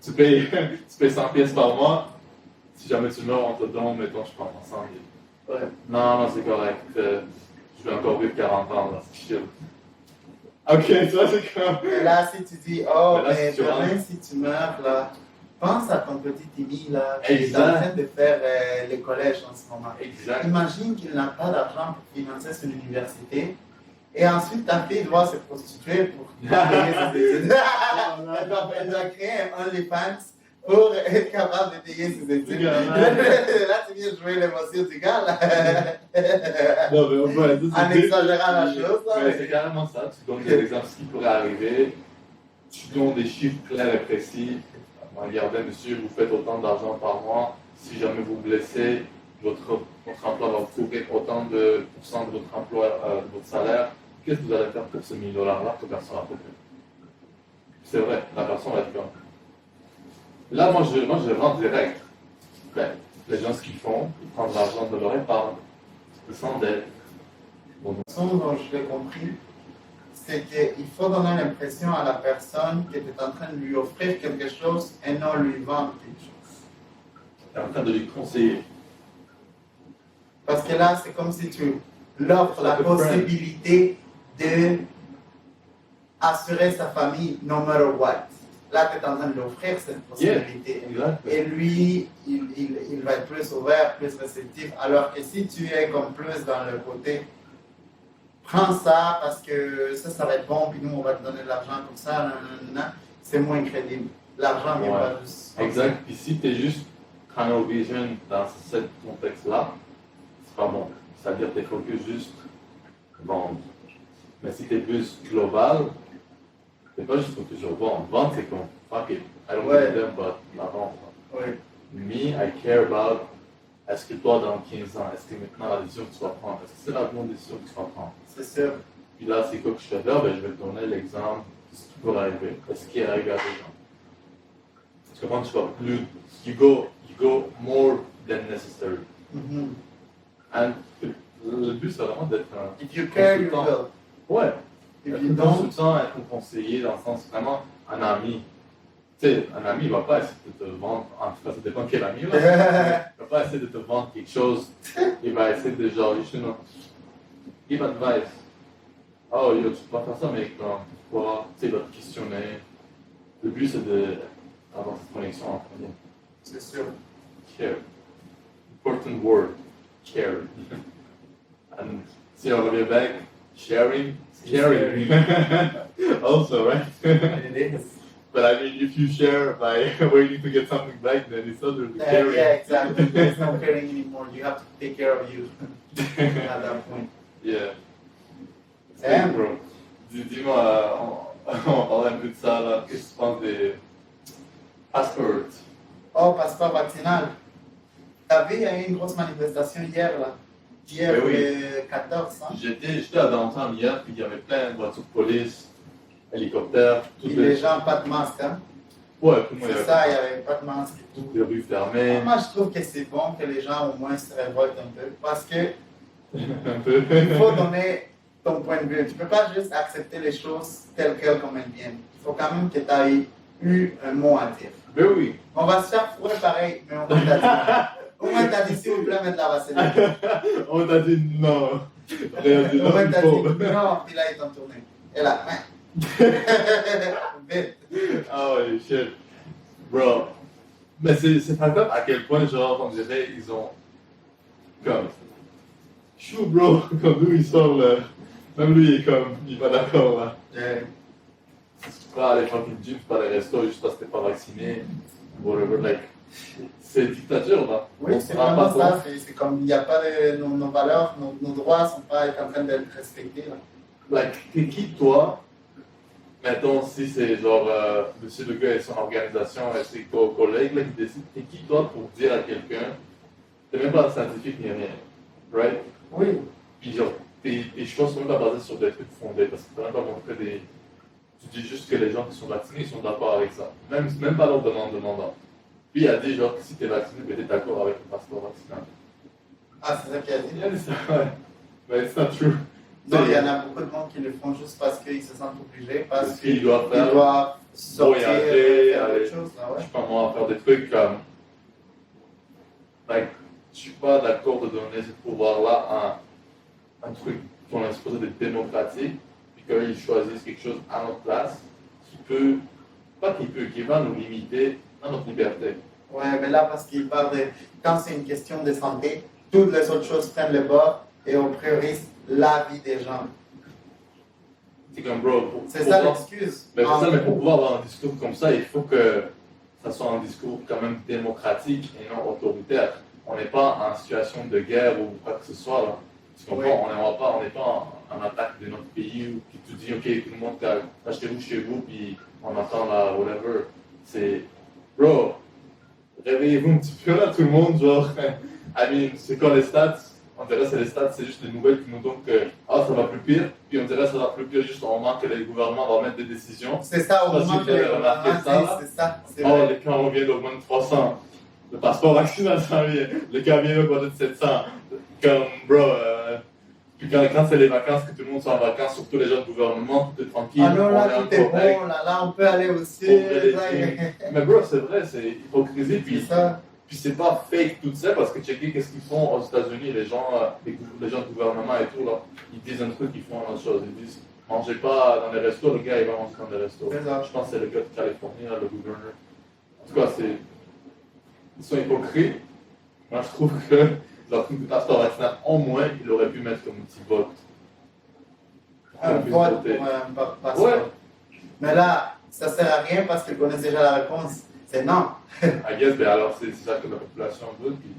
tu payes 100 pièces par mois, si jamais tu meurs, on te donne, mettons, je prends 100 000. Ouais. Non, c'est correct. Je vais encore vivre 40 ans, là, c'est chill. Ok, ça c'est comme. Là, si tu dis, oh, mais demain, si tu meurs, là, pense à ton petit Timmy, là, qui est en train de faire les collèges en ce moment. Exact. Imagine qu'il n'a pas d'argent pour financer son université. Et ensuite, ta fille doit se prostituer pour payer ses études. Elle doit créer un OnlyFans pour être capable de payer ses études. Là, tu viens de jouer l'émotion du gars, là. Non, mais on peut en exagérant la chose. Mais c'est carrément ça. Tu donnes des exemples de ce qui pourrait arriver. Tu donnes des chiffres clairs et précis. Regardez, monsieur, vous faites autant d'argent par mois. Si jamais vous blessez, votre emploi va vous couvrir autant de pourcents de votre emploi, de votre salaire. Qu'est-ce que vous allez faire pour ce $1 000 là que personne n'a fait? C'est vrai, la personne va être comme. Là, moi, je vends direct. Ben, les gens, ce qu'ils font, ils prennent l'argent de leur épargne. Ils sont dettes. Bon, la façon dont je l'ai compris, c'est qu'il faut donner l'impression à la personne que tu es en train de lui offrir quelque chose et non lui vendre quelque chose. Tu es en train de lui conseiller. Parce que là, c'est comme si tu l'offres la possibilité de assurer sa famille no matter what. Là, tu es en train de lui offrir cette possibilité. Et lui, il va être plus ouvert, plus réceptif. Alors que si tu es comme plus dans le côté, prends ça parce que ça va être bon, puis nous, on va te donner de l'argent comme ça, c'est moins crédible. L'argent vient pas juste. Exact. Puis si tu es juste tunnel vision dans ce contexte-là, c'est pas bon. C'est-à-dire que tu es focus juste vendre. Mais si tu es plus global, tu n'es pas juste focus sur vendre. Vendre, c'est comme fuck it, I don't Ouais. need them, but la vente. Oui. Me, I care about est-ce que toi, dans 15 ans, est-ce que maintenant la décision que tu vas prendre, est-ce que c'est la bonne décision que tu vas prendre? C'est sûr. Puis là, c'est quoi que je fais faire? Ben, je vais te donner l'exemple de ce qui pourrait arriver, de ce qui est arrivé à des gens. Tu comprends? Tu vas plus. You go more than necessary. Mhm. And le but, c'est vraiment d'être un. If you care, you consultant. will. Ouais. If Être you un don't, consultant, être un conseiller, dans le sens vraiment un ami. Tu sais, un ami, il va pas essayer de te vendre, en tout cas, ça dépend quel ami, là. Il va pas essayer de te vendre quelque chose. Il va essayer de genre, you should know, give advice. Oh, yo, tu peux pas faire ça, mais comme, pourquoi? Tu sais, il va te questionner. Le but, c'est d'avoir cette connexion entre nous. c'est sûr. Care. Important word. Care. And si on revient back, sharing, caring. Also, right? It is. But I mean, if you share by waiting to get something back, then it's not really caring. Yeah, exactly. There's no caring anymore. You have to take care of you at that point. Yeah. And- Bro. Dis-moi, on parlait un peu de ça là. Qu'est-ce que tu penses des passports? Oh, passeport vaccinal. T'as vu, il y a eu une grosse manifestation hier, là. Hier, Ben oui. le 14, hein. J'étais à downtown hier, puis il y avait plein de voitures de police, hélicoptères, Et toutes les gens, pas de masque, hein. Ouais, pour moi, il y C'est avait ça, il n'y avait pas de masque et tout. toutes les rues fermées. Moi, je trouve que c'est bon que les gens, au moins, se révoltent un peu. Parce que Un peu. il faut donner ton point de vue. Tu ne peux pas juste accepter les choses telles quelles comme elles viennent. Il faut quand même que tu aies eu un mot à dire. Ben oui. On va se faire fourrer pareil, mais on va t'a dit. Au moins, t'as dit, s'il vous plaît, mettre la vaseline. On t'a dit non. On t'a dit Au non, moins, il t'as faut. dit non, puis là, ils t'ont tourné. Et là, vite. Ah ouais, shit. Bro. Mais c'est pas grave à quel point, genre, on dirait, ils ont. Comme. Chou, bro. Comme nous, il sort là. Même lui, il est comme. Il est pas d'accord là. Si tu peux aller faire une gym, tu peux aller au resto juste parce que t'es pas vacciné. Whatever, like. C'est dictature là. Oui, On c'est se rend vraiment pas ça. C'est comme, il n'y a pas de. Nos valeurs, nos droits ne sont pas en train d'être respectés. Là. Like, t'es qui toi? Mettons, si c'est genre monsieur le gars et son organisation et ses collègues là, qui décident, t'es qui toi pour dire à quelqu'un, t'es même pas scientifique ni rien, right? Oui, Puis genre, tes choix sont même pas basés sur des trucs fondés parce que t'as même pas montré des. Tu dis juste que les gens qui sont vaccinés ils sont d'accord avec ça. Même pas leur demandant. Puis il a dit genre, si t'es vacciné, ben t'es d'accord avec le passeport vaccinal. ah, c'est ça qu'il a dit. Il a dit ça, ouais. Mais it's not true. Non, il y en a beaucoup de monde qui le font juste parce qu'ils se sentent obligés, parce Parce qu'ils qu'il doit faire. doivent sortir, voyager, faire aller- autre chose. Là, Je ouais. sais pas moi, faire des trucs comme. Like, je suis pas d'accord de donner ce pouvoir-là à un truc qu'on est supposé être démocratique, puis qu'ils choisissent quelque chose à notre place, qui peut, pas qui va nous limiter à notre liberté. Ouais, mais là, parce qu'il parle de. Quand c'est une question de santé, toutes les autres choses prennent le bas et on priorise la vie des gens. C'est comme, bro, C'est ça l'excuse. Mais En c'est ça, mais pour gros. pouvoir avoir un discours comme ça, il faut que ça soit un discours quand même démocratique et non autoritaire. On n'est pas en situation de guerre ou quoi que ce soit. Là. Tu comprends? On n'est pas en attaque de notre pays où tu dis, ok, tout le monde achetez-vous chez vous, puis on attend la whatever. C'est, bro, réveillez-vous un petit peu là, tout le monde, genre, I mean, c'est quoi les stats? On dirait que c'est les stats, c'est juste des nouvelles qui nous donnent que ça va plus pire, puis on dirait que ça va plus pire juste au moment que les gouvernements vont mettre des décisions. C'est ça, au Parce moment que que j'ai les remarqué gouvernements ça, disent, là. c'est ça. C'est Oh, vrai. les camps on vient d'augmenter 300. Le passeport vaccinal s'en vient. Le camp vient d'augmenter de 700. Comme, bro, puis quand c'est les vacances, que tout le monde soit en vacances, surtout les gens de gouvernement, tout est tranquille. Ah non, on là, est tout est encore correct. bon, là, on peut aller aussi. On fait des là, trucs. Mais bro, c'est vrai, c'est hypocrisie. C'est Puis, ça. puis c'est pas fake tout ça, parce que checker qu'est-ce qu'ils font aux États-Unis, les gens de gouvernement et tout, là, ils disent un truc, ils font une autre chose. Ils disent, mangez pas dans les restos, le gars il va manger dans les restos. C'est ça. Je pense que c'est le gars de Californie, là, le gouverneur. En tout cas, ils sont hypocrites. Moi, je trouve que leur truc de passeport vaccinal, au moins, il aurait pu mettre comme un petit vote. Un Qu'on puisse vote voter. pour un passeport. Ouais. Mais là, ça sert à rien parce qu'ils connaissent déjà la réponse. C'est non. I guess, ben alors c'est ça que la population veut, puis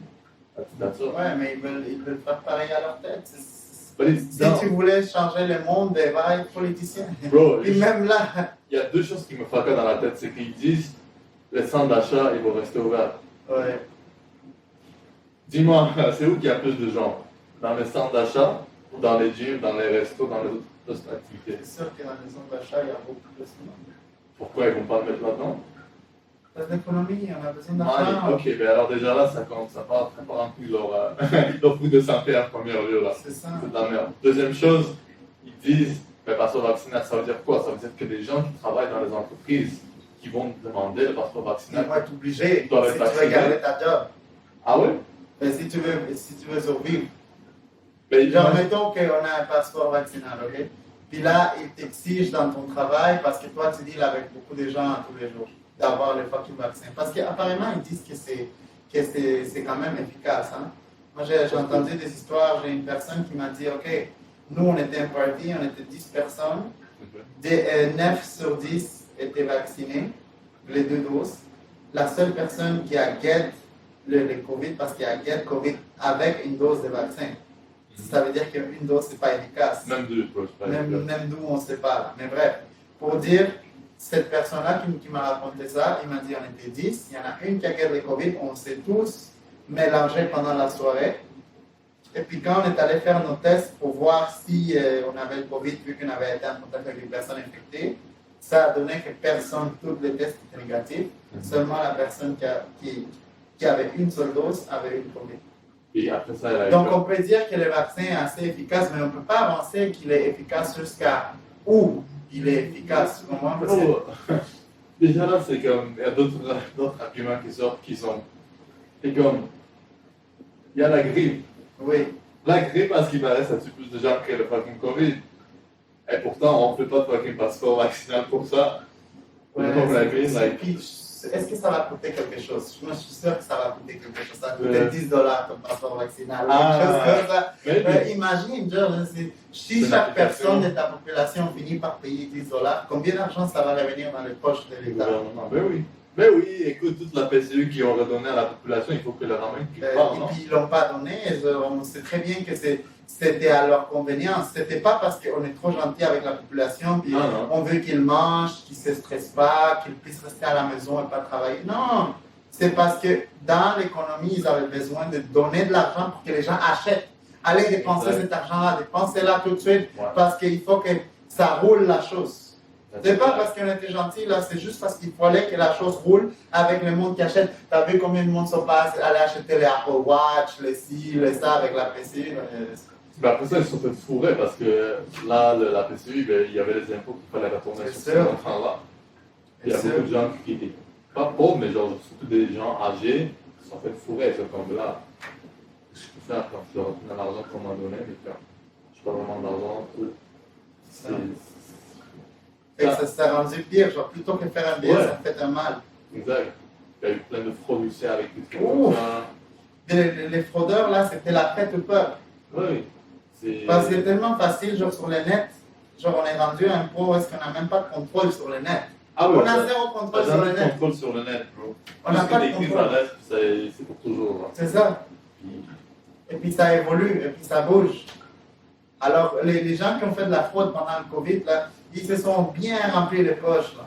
that's it. Ouais, mais ils veulent faire pareil à leur tête. But it's Si dumb. tu voulais changer le monde, ben, va être politicien. Bro, Puis même là, il y a deux choses qui me frappent dans la tête, c'est qu'ils disent les centres d'achat, ils vont rester ouverts. ouais. Dis-moi, c'est où qu'il y a plus de gens? Dans les centres d'achat, ou dans les gyms, dans les restos, dans les autres activités? C'est sûr que dans les centres d'achat, il y a beaucoup plus de monde. Pourquoi ils ne vont pas le mettre là-dedans? Parce que l'économie, on a besoin Ah, d'argent. ok, mais alors déjà là, ça compte, ça part en couille leur fruit de santé en première lieu là. C'est ça. C'est de la merde. Deuxième chose, ils disent, le passeport vaccinal, ça veut dire quoi? Ça veut dire que les gens qui travaillent dans les entreprises qui vont demander le passeport Tu vaccinal. vas être obligé si Doivent tu être veux vaccinés. garder ta job. Ah ouais? Mais si tu veux survivre. Mais Genre, mettons qu'on a un passeport vaccinal, ok? Puis là, ils t'exigent dans ton travail, parce que toi, tu deals avec beaucoup de gens tous les jours, d'avoir le fucking vaccin. Parce qu'apparemment, ils disent que c'est quand même efficace. Hein? Moi, j'ai entendu des histoires, j'ai une personne qui m'a dit, ok, nous, on était un party, on était 10 personnes, 9 sur 10 étaient vaccinés, les 2 doses. La seule personne qui a get le COVID, parce qu'il y a get COVID avec une dose de vaccin. Ça veut dire qu'une dose, c'est pas efficace. même deux, bro, c'est pas efficace. Même nous, on ne sait pas. Mais bref, pour dire, cette personne-là qui m'a raconté ça, il m'a dit on était 10, il y en a une qui a gagné le COVID, on s'est tous mélangés pendant la soirée. Et puis quand on est allé faire nos tests pour voir si on avait le COVID, vu qu'on avait été en contact avec des personnes infectées, ça a donné que personne, tous les tests étaient négatifs. Seulement la personne qui avait une seule dose avait eu le COVID. Et après ça, elle a eu Donc, peur. on peut dire que le vaccin est assez efficace, mais on ne peut pas avancer qu'il est efficace jusqu'à où il est efficace. Comment parce que- Oh, déjà là, c'est comme, il y a d'autres arguments qui sortent qui sont, c'est comme, il y a la grippe. Oui, La grippe, à ce qui paraît, ça tue plus de gens que le fucking COVID. Et pourtant, on ne fait pas de fucking passeport vaccinal pour ça. ouais, You know what I mean? c'est- Like, puis, est-ce que ça va coûter quelque chose? Moi, je suis sûr que ça va coûter quelque chose. Ça va coûter Ouais. $10 comme passeport vaccinal. Ah. Quelque chose comme ça. maybe. Imagine, genre, si C'est chaque l'application. personne de ta population finit par payer $10, combien d'argent ça va revenir dans les poches de Le l'État? gouvernement. Ben oui. Ben oui, écoute, toute la PCU qu'ils ont redonné à la population, il faut que le ramène quelque part, Et non? puis ils ne l'ont pas donné. On sait très bien que c'était à leur convenience. C'était pas parce qu'on est trop gentil avec la population, puis Non, non. on veut qu'ils mangent, qu'ils ne se stressent pas, qu'ils puissent rester à la maison et pas travailler. Non, c'est parce que dans l'économie, ils avaient besoin de donner de l'argent pour que les gens achètent. Allez dépenser Exact. cet argent-là, dépensez-la tout de suite, Ouais. parce qu'il faut que ça roule la chose. C'est pas parce qu'on était gentil, là, c'est juste parce qu'il fallait que la chose roule avec le monde qui achète. T'as vu combien de monde se passe, aller acheter les Apple Watch, les ci, les ça avec la PCU. Ben après ça, ils se sont fait fourrer parce que là, la PCU, ben, il y avait les impôts qu'il fallait retourner C'est sur ces sûr. enfants-là. Il y a C'est beaucoup de gens qui étaient pas pauvres, mais genre, surtout des gens âgés qui se sont fait fourrer. C'est comme là, qu'est-ce que je peux faire quand je dois retourner l'argent qu'on m'a donné, mais quand je n'ai pas vraiment d'argent, c'est. Et ça s'est rendu pire, genre plutôt que faire un bien, Ouais. ça fait un mal. Exact. Il y a eu plein de fraudes aussi avec des trucs Ouf. comme ça. Les fraudeurs, là, c'était la fête ou peur. Oui. C'est. Parce que c'est tellement facile, genre sur le net. Genre, on est rendu à un point où est-ce qu'on n'a même pas de contrôle sur le net. Ah oui, On a zéro t'as contrôle sur le jamais de net. contrôle sur le net, bro. On n'a Tout ce pas qui est de écrit, ça contrôle. reste, c'est pour toujours. Là. C'est ça. Puis, Et puis ça évolue, et puis ça bouge. Alors, les gens qui ont fait de la fraude pendant le Covid, là, ils se sont bien remplis les poches. Là.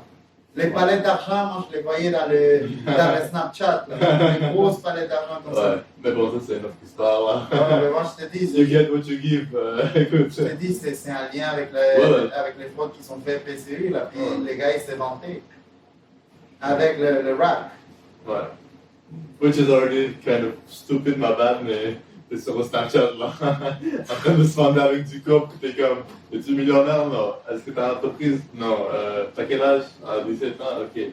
Les palettes d'argent, moi, je les voyais dans le Snapchat. Là, les grosses palettes d'argent comme ça. ouais. Mais bon, ça, c'est une autre histoire, là. Ouais, mais moi, je te dis, You get what you give. Écoute. je te dis, c'est un lien avec, Ouais. avec les fraudes qui sont faites PCU. Là, puis Ouais. les gars, ils s'est vanté. Avec le rap. Ouais. Which is already kind of stupid, ma bad, mais t'es sur le Snapchat, là. En train de se vendre avec du cop, t'es comme, es-tu millionnaire? Non. Est-ce que t'as une entreprise? Non. T'as quel âge? Ah, 17 ans, ok. Tu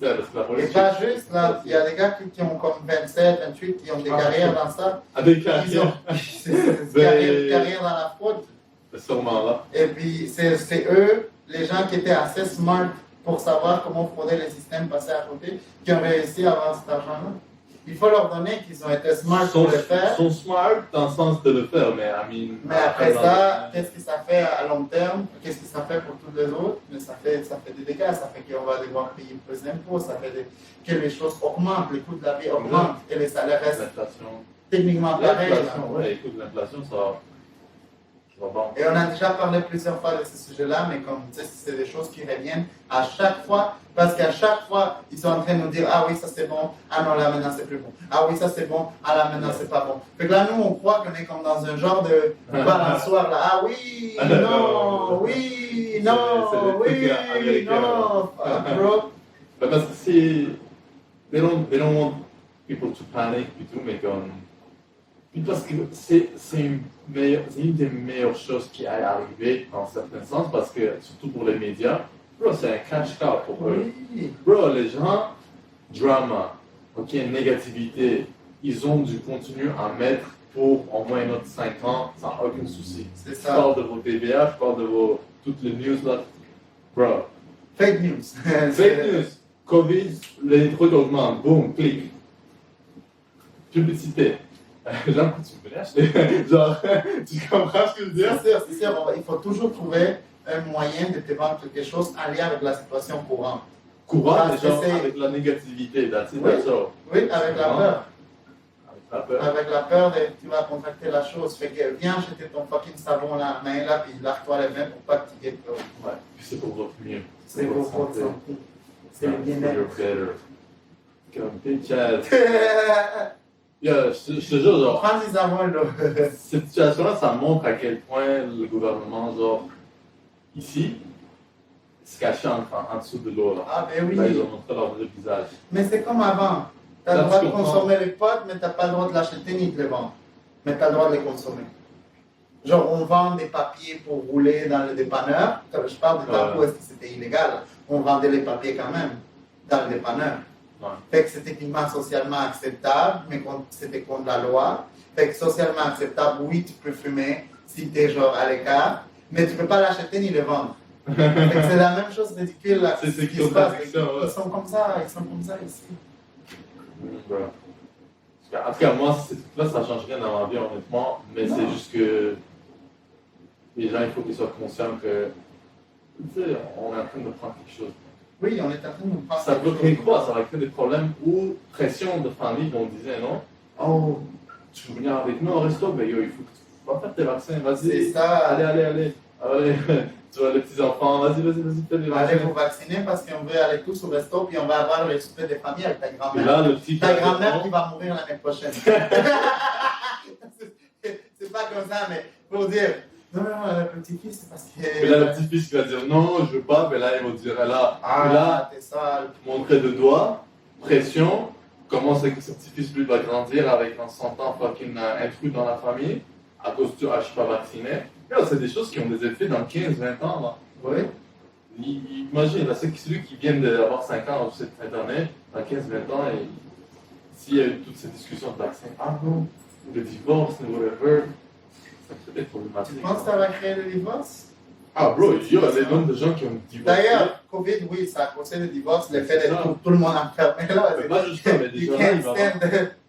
sais, parce que la Et police. pas juste, là, il y a des gars qui ont comme 27, 28, qui ont des Ah, carrières dans ça. À des Ils ont carrières. c'est carrière dans la fraude. Sûrement, là. Et puis, c'est eux, les gens qui étaient assez smart pour savoir comment frauder les systèmes passés à côté, qui ont réussi à avoir cet argent-là. il faut leur donner qu'ils ont été smart Ils sont, pour le faire. ils sont smart dans le sens de le faire, mais I mean, Mais après ça, qu'est-ce que ça fait à long terme? Qu'est-ce que ça fait pour tous les autres? Mais ça fait des dégâts. Ça fait qu'on va devoir payer plus d'impôts. Ça fait que les choses augmentent, les coûts de la vie augmentent et les salaires restent l'inflation. techniquement pareils. L'inflation, ouais, écoute, l'inflation, ça va bon. Et on a déjà parlé plusieurs fois de ce sujet-là, mais comme tu sais, c'est des choses qui reviennent à chaque fois, parce qu'à chaque fois, ils sont en train de nous dire, ah oui, ça c'est bon, ah non, là maintenant c'est plus bon, ah oui, ça c'est bon, ah là maintenant c'est pas bon. Fait que là, nous, on croit qu'on est comme dans un genre de balançoire là, ah oui, non, oui, non, C'est les oui, trucs américains, non, bro. Ben, parce que c'est. They don't want people to panic et tout, mais comme. Puis parce que c'est une des meilleures choses qui a arrivé dans certains sens, parce que, surtout pour les médias, bro, c'est un cash-cow pour eux. Oui. Bro, les gens, drama, ok, négativité, ils ont du contenu à mettre pour au moins un autre 5 ans sans aucun souci. C'est Je ça. parle de vos TVA, je parle de toutes les news là. Bro, Fake news. fake news, Covid, les trucs augmentent, boum, clic. Publicité. Genre, tu veux l'acheter? Genre, tu comprends ce que je veux dire? C'est sûr, il faut toujours trouver un moyen de te vendre quelque chose en lien avec la situation courante. Courant, Parce que genre, c'est- avec la négativité, that's it, Oui. that's all. Oui, avec la peur. Avec la peur. Avec la peur de tu vas contracter la chose. Fait que viens acheter ton fucking savon là, main là, puis lave-toi les mains pour pas que tu guettes. Ouais, puis c'est pour votre mieux. C'est pour votre santé. santé. C'est le For bien-être. your better. Comme t'es Chad. Yeah, je te jure, genre, Prends les savons là. cette situation-là, ça montre à quel point le gouvernement, genre, ici, se cachait en dessous de l'eau, là. Ah ben Là, ils oui. ont montré leur vrai visage. Mais c'est comme avant. Tu as Ça, le droit tu de comprends. consommer les potes, mais tu n'as pas le droit de l'acheter ni de les vendre. Mais tu as le droit de les consommer. Genre, on vend des papiers pour rouler dans le dépanneur. Quand je parle de temps où est-ce que c'était illégal, on vendait les papiers quand même dans le dépanneur. Ouais. Fait que c'est techniquement socialement acceptable, mais c'était contre la loi. Fait que socialement acceptable, oui, tu peux fumer si tu es genre à l'écart, mais tu peux pas l'acheter ni le vendre. Fait que c'est la même chose ridicule là, C'est ce qui une se passe. contradiction, ouais. Ils sont comme ça ici. Bro. En tout cas, moi, ces trucs-là, ça change rien dans ma vie, honnêtement, mais c'est juste que les gens, il faut qu'ils soient conscients que, tu sais, on est en train de prendre quelque chose. Oui, on est en train de nous prendre Ça peut quelque créer chose. quoi? Ça va créer des problèmes ou pression de famille, on disait, non? Oh, tu veux venir avec nous au resto? Ben yo, il faut que tu vas faire tes vaccins, C'est vas-y. ça. Allez. Tu vois les petits-enfants, vas-y, fais les Allez vaccins. vous vacciner parce qu'on veut aller tous au resto, puis on va avoir le souper des familles avec ta Et grand-mère. là, le petit Ta grand-mère qui va mourir l'année prochaine. C'est pas comme ça, mais pour dire, non, le petit-fils, c'est parce que. Et là, le petit-fils qui va dire non, je veux pas, mais là, il va dire là. Et là, Ah, t'es sale. montrer de doigts, pression, comment c'est que ce petit-fils lui va grandir avec en se sentant fucking intrus dans la famille, à cause du je suis pas vacciné. Et là, c'est des choses qui ont des effets dans 15-20 ans. Là. Oui. Imagine, là, celui qui vient d'avoir 5 ans cette année, dans 15-20 ans, et s'il y a eu toutes ces discussions de vaccin, ah non, le divorce, whatever, ça peut être Tu problématique. penses que ça va créer le divorce? Ah bro, il y a les nombres de gens qui ont divorcé. D'ailleurs, Covid, oui, ça a causé le divorce, le fait C'est d'être ça. tout le monde enfermé là. Mais pas juste ça, mais des You gens, can't ils vont- stand.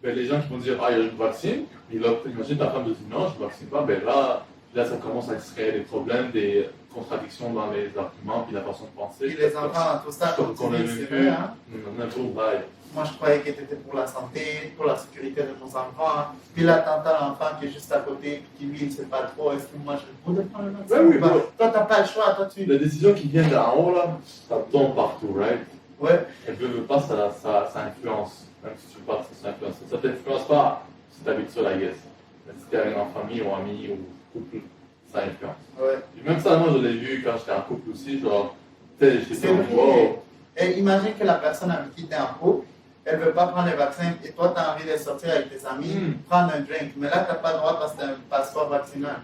ben, les gens qui vont dire ah il y a le vaccin, et là imagine ta femme te dit non je ne vaccine pas, ben là ça commence à se créer des problèmes, des contradictions dans les arguments puis la façon de penser. Puis les enfants, tout ça, comme qu'on tu a dis, même c'est vu, vrai, hein. n'importe bye. Moi, je croyais que tu étais pour la santé, pour la sécurité de nos enfants. Puis là, t'entends l'enfant qui est juste à côté, qui lui, il ne sait pas trop. Est-ce que moi, je voudrais prendre le vaccin Ouais, oui, ou pas? bro. Toi, t'as pas le choix. Toi, tu. Les décisions qui viennent d'en haut là, ça tombe partout, right? Ouais. Et veut pas, ça influence. Même si tu veux pas, ça influence. Ça t'influence pas si tu habites seul, I guess. Mais si tu es en famille ou ami ou couple, ça influence. Ouais. Et même ça, moi je l'ai vu quand j'étais en couple aussi, genre, tu sais, j'étais C'est comme vrai. wow. Et imagine que la personne avec qui tu es en couple, elle ne veut pas prendre le vaccin et toi, tu as envie de sortir avec tes amis, prendre un drink. Mais là, tu n'as pas le droit parce que tu as un passeport vaccinal.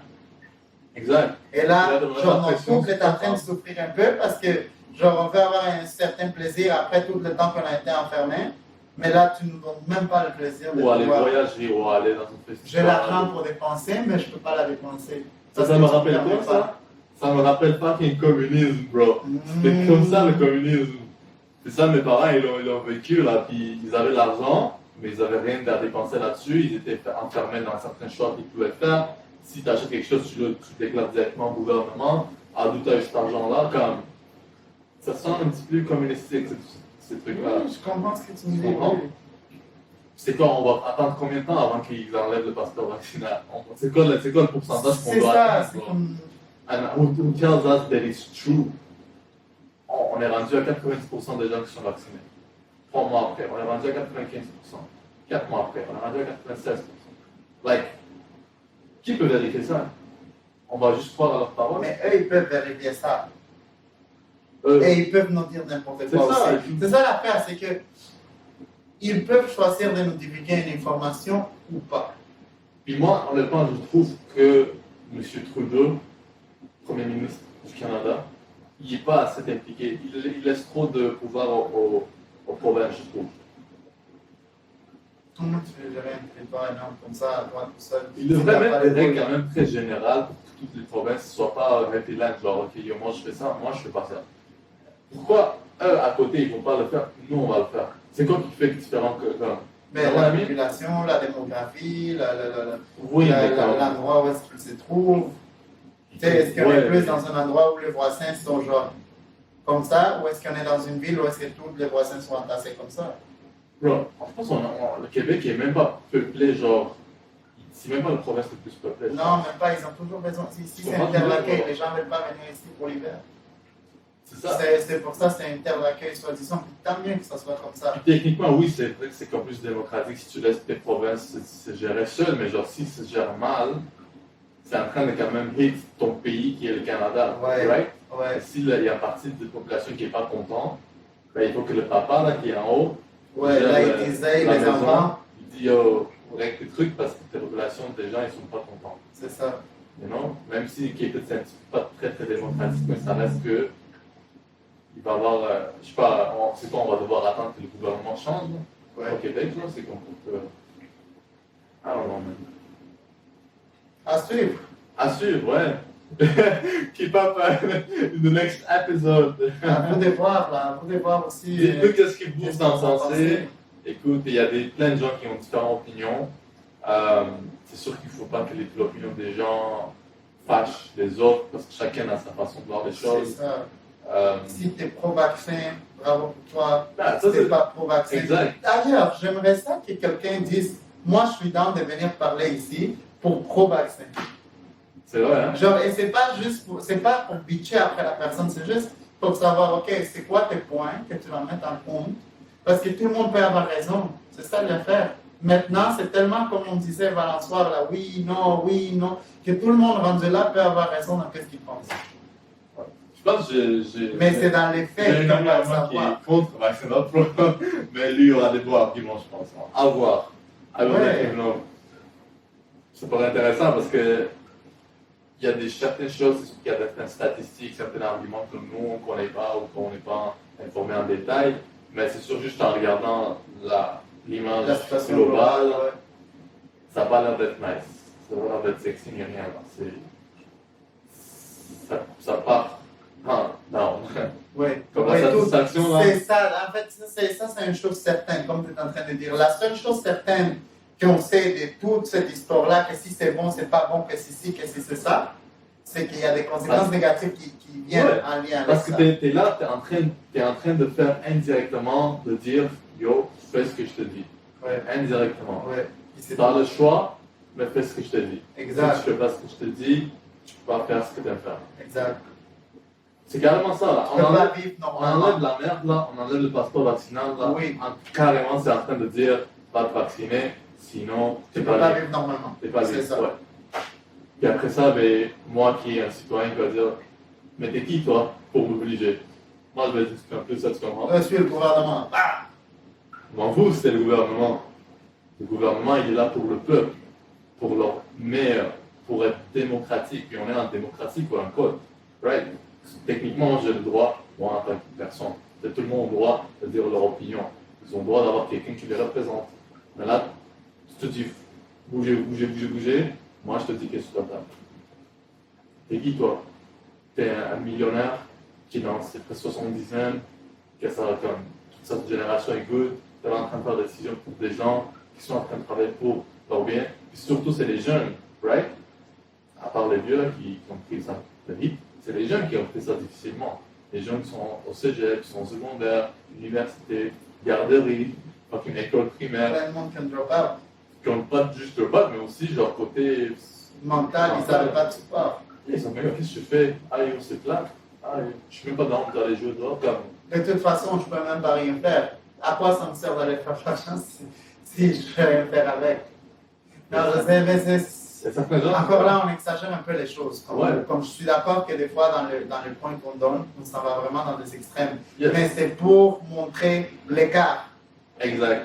Exact. Et là, Et là, de genre, la mon pression, couple est en train de souffrir un peu parce que, genre, on veut avoir un certain plaisir après tout le temps qu'on a été enfermé. Mais là, tu ne nous donnes même pas le plaisir de Ou aller pouvoir. voyager, ou aller dans un festival. J'ai l'argent pour dépenser, mais je ne peux pas la dépenser. Ça Parce que me tu rappelle permets quoi ça? Ça me rappelle fucking communisme, bro. C'était Mm. comme ça le communisme. C'est ça, mes parents, ils l'ont vécu là, puis ils avaient l'argent, mais ils n'avaient rien à dépenser là-dessus. Ils étaient enfermés dans certains choix qu'ils pouvaient faire. Si tu achètes quelque chose, tu déclares directement au gouvernement. Ah, d'où tu as eu cet argent-là? Comme, ça sonne un petit peu communistique, ces trucs-là. Oui, je comprends ce que tu me Tu dis. comprends? Oui. C'est quoi, on va attendre combien de temps avant qu'ils enlèvent le passeport vaccinal? C'est quoi le pourcentage qu'on C'est doit ça, atteindre? c'est comme. And who tells us that it's true? On est rendu à 90% des gens qui sont vaccinés. 3 mois après, on est rendu à 95%. 4 mois après, on est rendu à 96%. Like, qui peut vérifier ça? On va juste croire à leur parole. Mais eux, ils peuvent vérifier ça. Euh, Et ils peuvent nous dire n'importe C'est quoi ça. aussi. C'est ça l'affaire, c'est que ils peuvent choisir de nous divulguer une information ou pas. Puis moi, honnêtement, je trouve que M. Trudeau, Premier ministre du Canada, il n'est pas assez impliqué. Il laisse trop de pouvoir aux provinces, je trouve. Comment tu veux gérer un territoire énorme comme ça, à toi tout seul? Il devrait Si t'as mettre pas des les règles moyens. quand même très générales pour que toutes les provinces ne soient pas rétilantes, genre, ok, yo, moi je fais ça, moi je fais pas ça. Pourquoi eux, à côté, ils ne vont pas le faire, nous on va le faire? C'est quoi qui fait différent que comme Mais Dans la la population, la démographie, Oui, mais comme- l'endroit où est-ce qu'ils se trouvent. Tu sais, est-ce qu'on Ouais, est plus mais- dans un endroit où les voisins sont genre comme ça, ou est-ce qu'on est dans une ville où est-ce que tous les voisins sont entassés comme ça? Bro, je pense le Québec est même pas peuplé, genre, c'est même pas la province le plus peuplée. Non, même pas, ils ont toujours besoin. Si c'est Comment un terre tu veux, d'accueil, ouais. les gens ne veulent pas venir ici pour l'hiver. C'est ça. C'est pour ça que c'est un terre d'accueil, soi-disant. Puis tant mieux que ça soit comme ça. Puis techniquement, oui, c'est vrai que c'est comme plus démocratique si tu laisses tes provinces se gérer seules, mais genre, si ça se gère mal, c'est en train de quand même hit ton pays qui est le Canada, Ouais. right? Ouais, S'il y a une partie de la population qui n'est pas content, ben, il faut que le papa là, qui est en haut, ouais, gère là, le- ils disaient, la les maison, enfants, il dit yo, règle tes trucs parce que tes populations, des gens, ils sont pas contents. c'est ça. You know? Même si le Québec, c'est un petit peu pas très très démocratique, mais ça reste que il va y avoir, je sais pas, c'est quoi, on va devoir attendre que le gouvernement change là, Ouais. au Québec, là, c'est qu'on peut. Ah non, man. À suivre. À suivre, ouais. Keep up the next episode. À vous de voir, là. À vous de voir aussi. Dites-nous qu'est-ce que vous qu'est-ce en que vous en pensez. pensez. Écoute, il y a plein de gens qui ont différentes opinions. C'est sûr qu'il ne faut pas que l'opinion des gens fâche les autres parce que chacun a sa façon de voir les C'est choses. ça. Euh, Si tu es pro-vaccin, bravo pour toi. Ah, ça, Si tu n'es c'est- pas pro-vaccin. Exact. D'ailleurs, j'aimerais ça que quelqu'un dise moi, je suis dans de venir parler ici pour pro-vaccin. c'est vrai, hein? Genre, et c'est pas juste pour, c'est pas pour bitcher après la personne, c'est juste pour savoir, ok, c'est quoi tes points que tu vas mettre en compte. Parce que tout le monde peut avoir raison. C'est ça l'affaire. Maintenant, c'est tellement, comme on disait Valensoir, là, oui, non, que tout le monde rendu là peut avoir raison dans ce qu'il pense. Je pense que j'ai. Mais c'est dans les J'ai faits un qu'on ami va à le moi qui savoir. est contre Vaccinator Pro, mais lui aura des bons arguments, je pense. À voir. À voir, Ouais. non. C'est pas intéressant parce que il y a certaines choses, c'est sûr qu'il y a certaines statistiques, certains arguments que nous, on ne connaît pas ou qu'on n'est pas informé en détail, mais c'est sûr, juste en regardant l'image La situation globale, globale, ouais. ça n'a pas l'air d'être nice. Ça n'a pas l'air d'être sexy ni rien. Là. Ça part. Ah, non. Oui. Comme Ouais, la tout- satisfaction, là. C'est ça. En fait, ça, c'est une chose certaine, comme tu es en train de dire. La seule chose certaine qu'on sait de toute cette histoire-là, que si c'est bon, c'est pas bon, que si si, que si c'est ça, c'est qu'il y a des conséquences négatives qui viennent Ouais. en lien avec Parce que ça. tu es là, tu es en train de faire indirectement, de dire yo, fais ce que je te dis. Ouais. Indirectement. Ouais. Puis c'est Tu as le choix, mais fais ce que je te dis. Exact. Si tu fais pas ce que je te dis, tu peux pas faire ce que tu aimes faire. Exact. C'est carrément ça, là. Tu peux pas vivre On normalement. enlève la merde, là. On enlève le passeport vaccinal, là. Oui. Carrément, c'est en train de dire va te vacciner, sinon Tu t'es peux pas libre. vivre normalement. T'es pas C'est libre. ça. Ouais. Puis après ça, ben, moi qui est un citoyen, qui va dire mais t'es qui, toi, pour m'obliger? Moi, je vais dire un peu ça, tu comprends? Je suis le gouvernement. Ah! Je m'en fous, c'est le gouvernement. Le gouvernement, il est là pour le peuple, pour leur meilleur, pour être démocratique. Puis on est en démocratie, quoi, un code. Right? Techniquement, j'ai le droit, moi en tant que personne, tout le monde a le droit de dire leur opinion. Ils ont le droit d'avoir quelqu'un qui les représente. Mais là, tu te dis, bougez. Moi, je te dis qu'est-ce que tu dois faire. T'es qui, toi? T'es un millionnaire qui est dans ses 70 ans, que ça, comme, toute cette génération est good, tu es en train de faire des décisions pour des gens qui sont en train de travailler pour leur bien. Puis surtout, c'est les jeunes, right? À part les vieux qui ont pris ça très vite, c'est les jeunes qui ont pris ça difficilement. Les gens qui sont au cégep, qui sont au secondaire, université, garderie, une école primaire. Plein de monde qui ont drop out. Qui n'ont pas juste le bac, mais aussi genre côté mental, ils ne savaient pas de support. Ils sont même, qu'est-ce que je fais? Ah, on se plate. Ah, je ne suis même pas dans d'aller jouer dehors. Comme... De toute façon, je ne peux même pas rien faire. À quoi ça me sert d'aller faire la chance si je ne peux rien faire avec? Non, je sais, mais encore là, on exagère un peu les choses. Comme je suis d'accord que des fois, dans le point qu'on donne, on s'en va vraiment dans des extrêmes. Yes. Mais c'est pour montrer l'écart. Exact.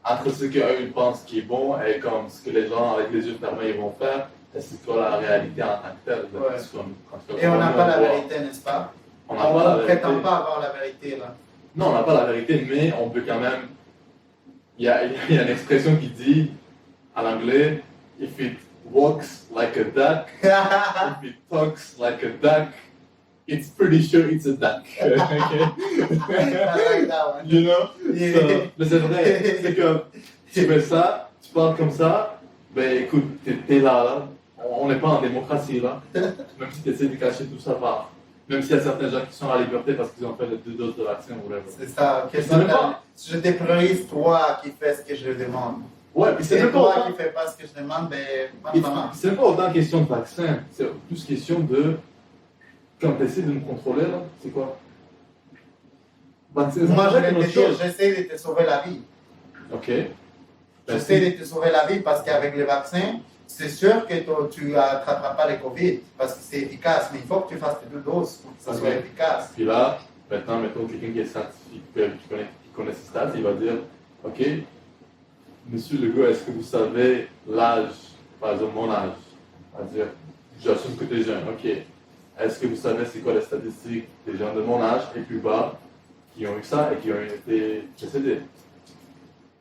Entre ce qu'eux ils pensent qui est bon et comme ce que les gens avec les yeux fermés ils vont faire, et c'est quoi la réalité en tant que telle. Ouais. Et on n'a pas la vérité, n'est-ce pas? On ne prétend pas avoir la vérité là. Non, on n'a pas la vérité, mais on peut quand même. Il y a une expression qui dit en anglais, if it walks like a duck, if it talks like a duck, it's pretty sure it's a duck. Okay? I like that one. You know? Yeah. So, mais c'est vrai, c'est que tu fais ça, tu parles comme ça, ben écoute, t'es là. On n'est pas en démocratie là. Même si tu essaies de cacher tout ça, va. Même s'il y a certains gens qui sont à la liberté parce qu'ils ont fait les 2 doses de vaccin ou whatever. C'est ça. Je te priorise toi qui fais ce que je demande. Ouais, puis c'est toi qui ne fais pas ce que je demande, mais c'est pas autant question de vaccin, c'est plus question de. Quand tu essaies de me contrôler, là, c'est quoi? Moi, j'essaie de te sauver la vie. Ok. J'essaie de te sauver la vie parce qu'avec le vaccin, c'est sûr que tu n'attraperas pas le COVID parce que c'est efficace, mais il faut que tu fasses tes 2 doses pour que ça soit efficace. Puis là, maintenant, mettons quelqu'un qui est scientifique, qui connaît ces stats, il va dire, ok, Monsieur Legault, est-ce que vous savez l'âge, par exemple mon âge? C'est-à-dire, j'assume que tu es jeune, ok. Est-ce que vous savez c'est quoi les statistiques des gens de mon âge et plus bas qui ont eu ça et qui ont été décédés?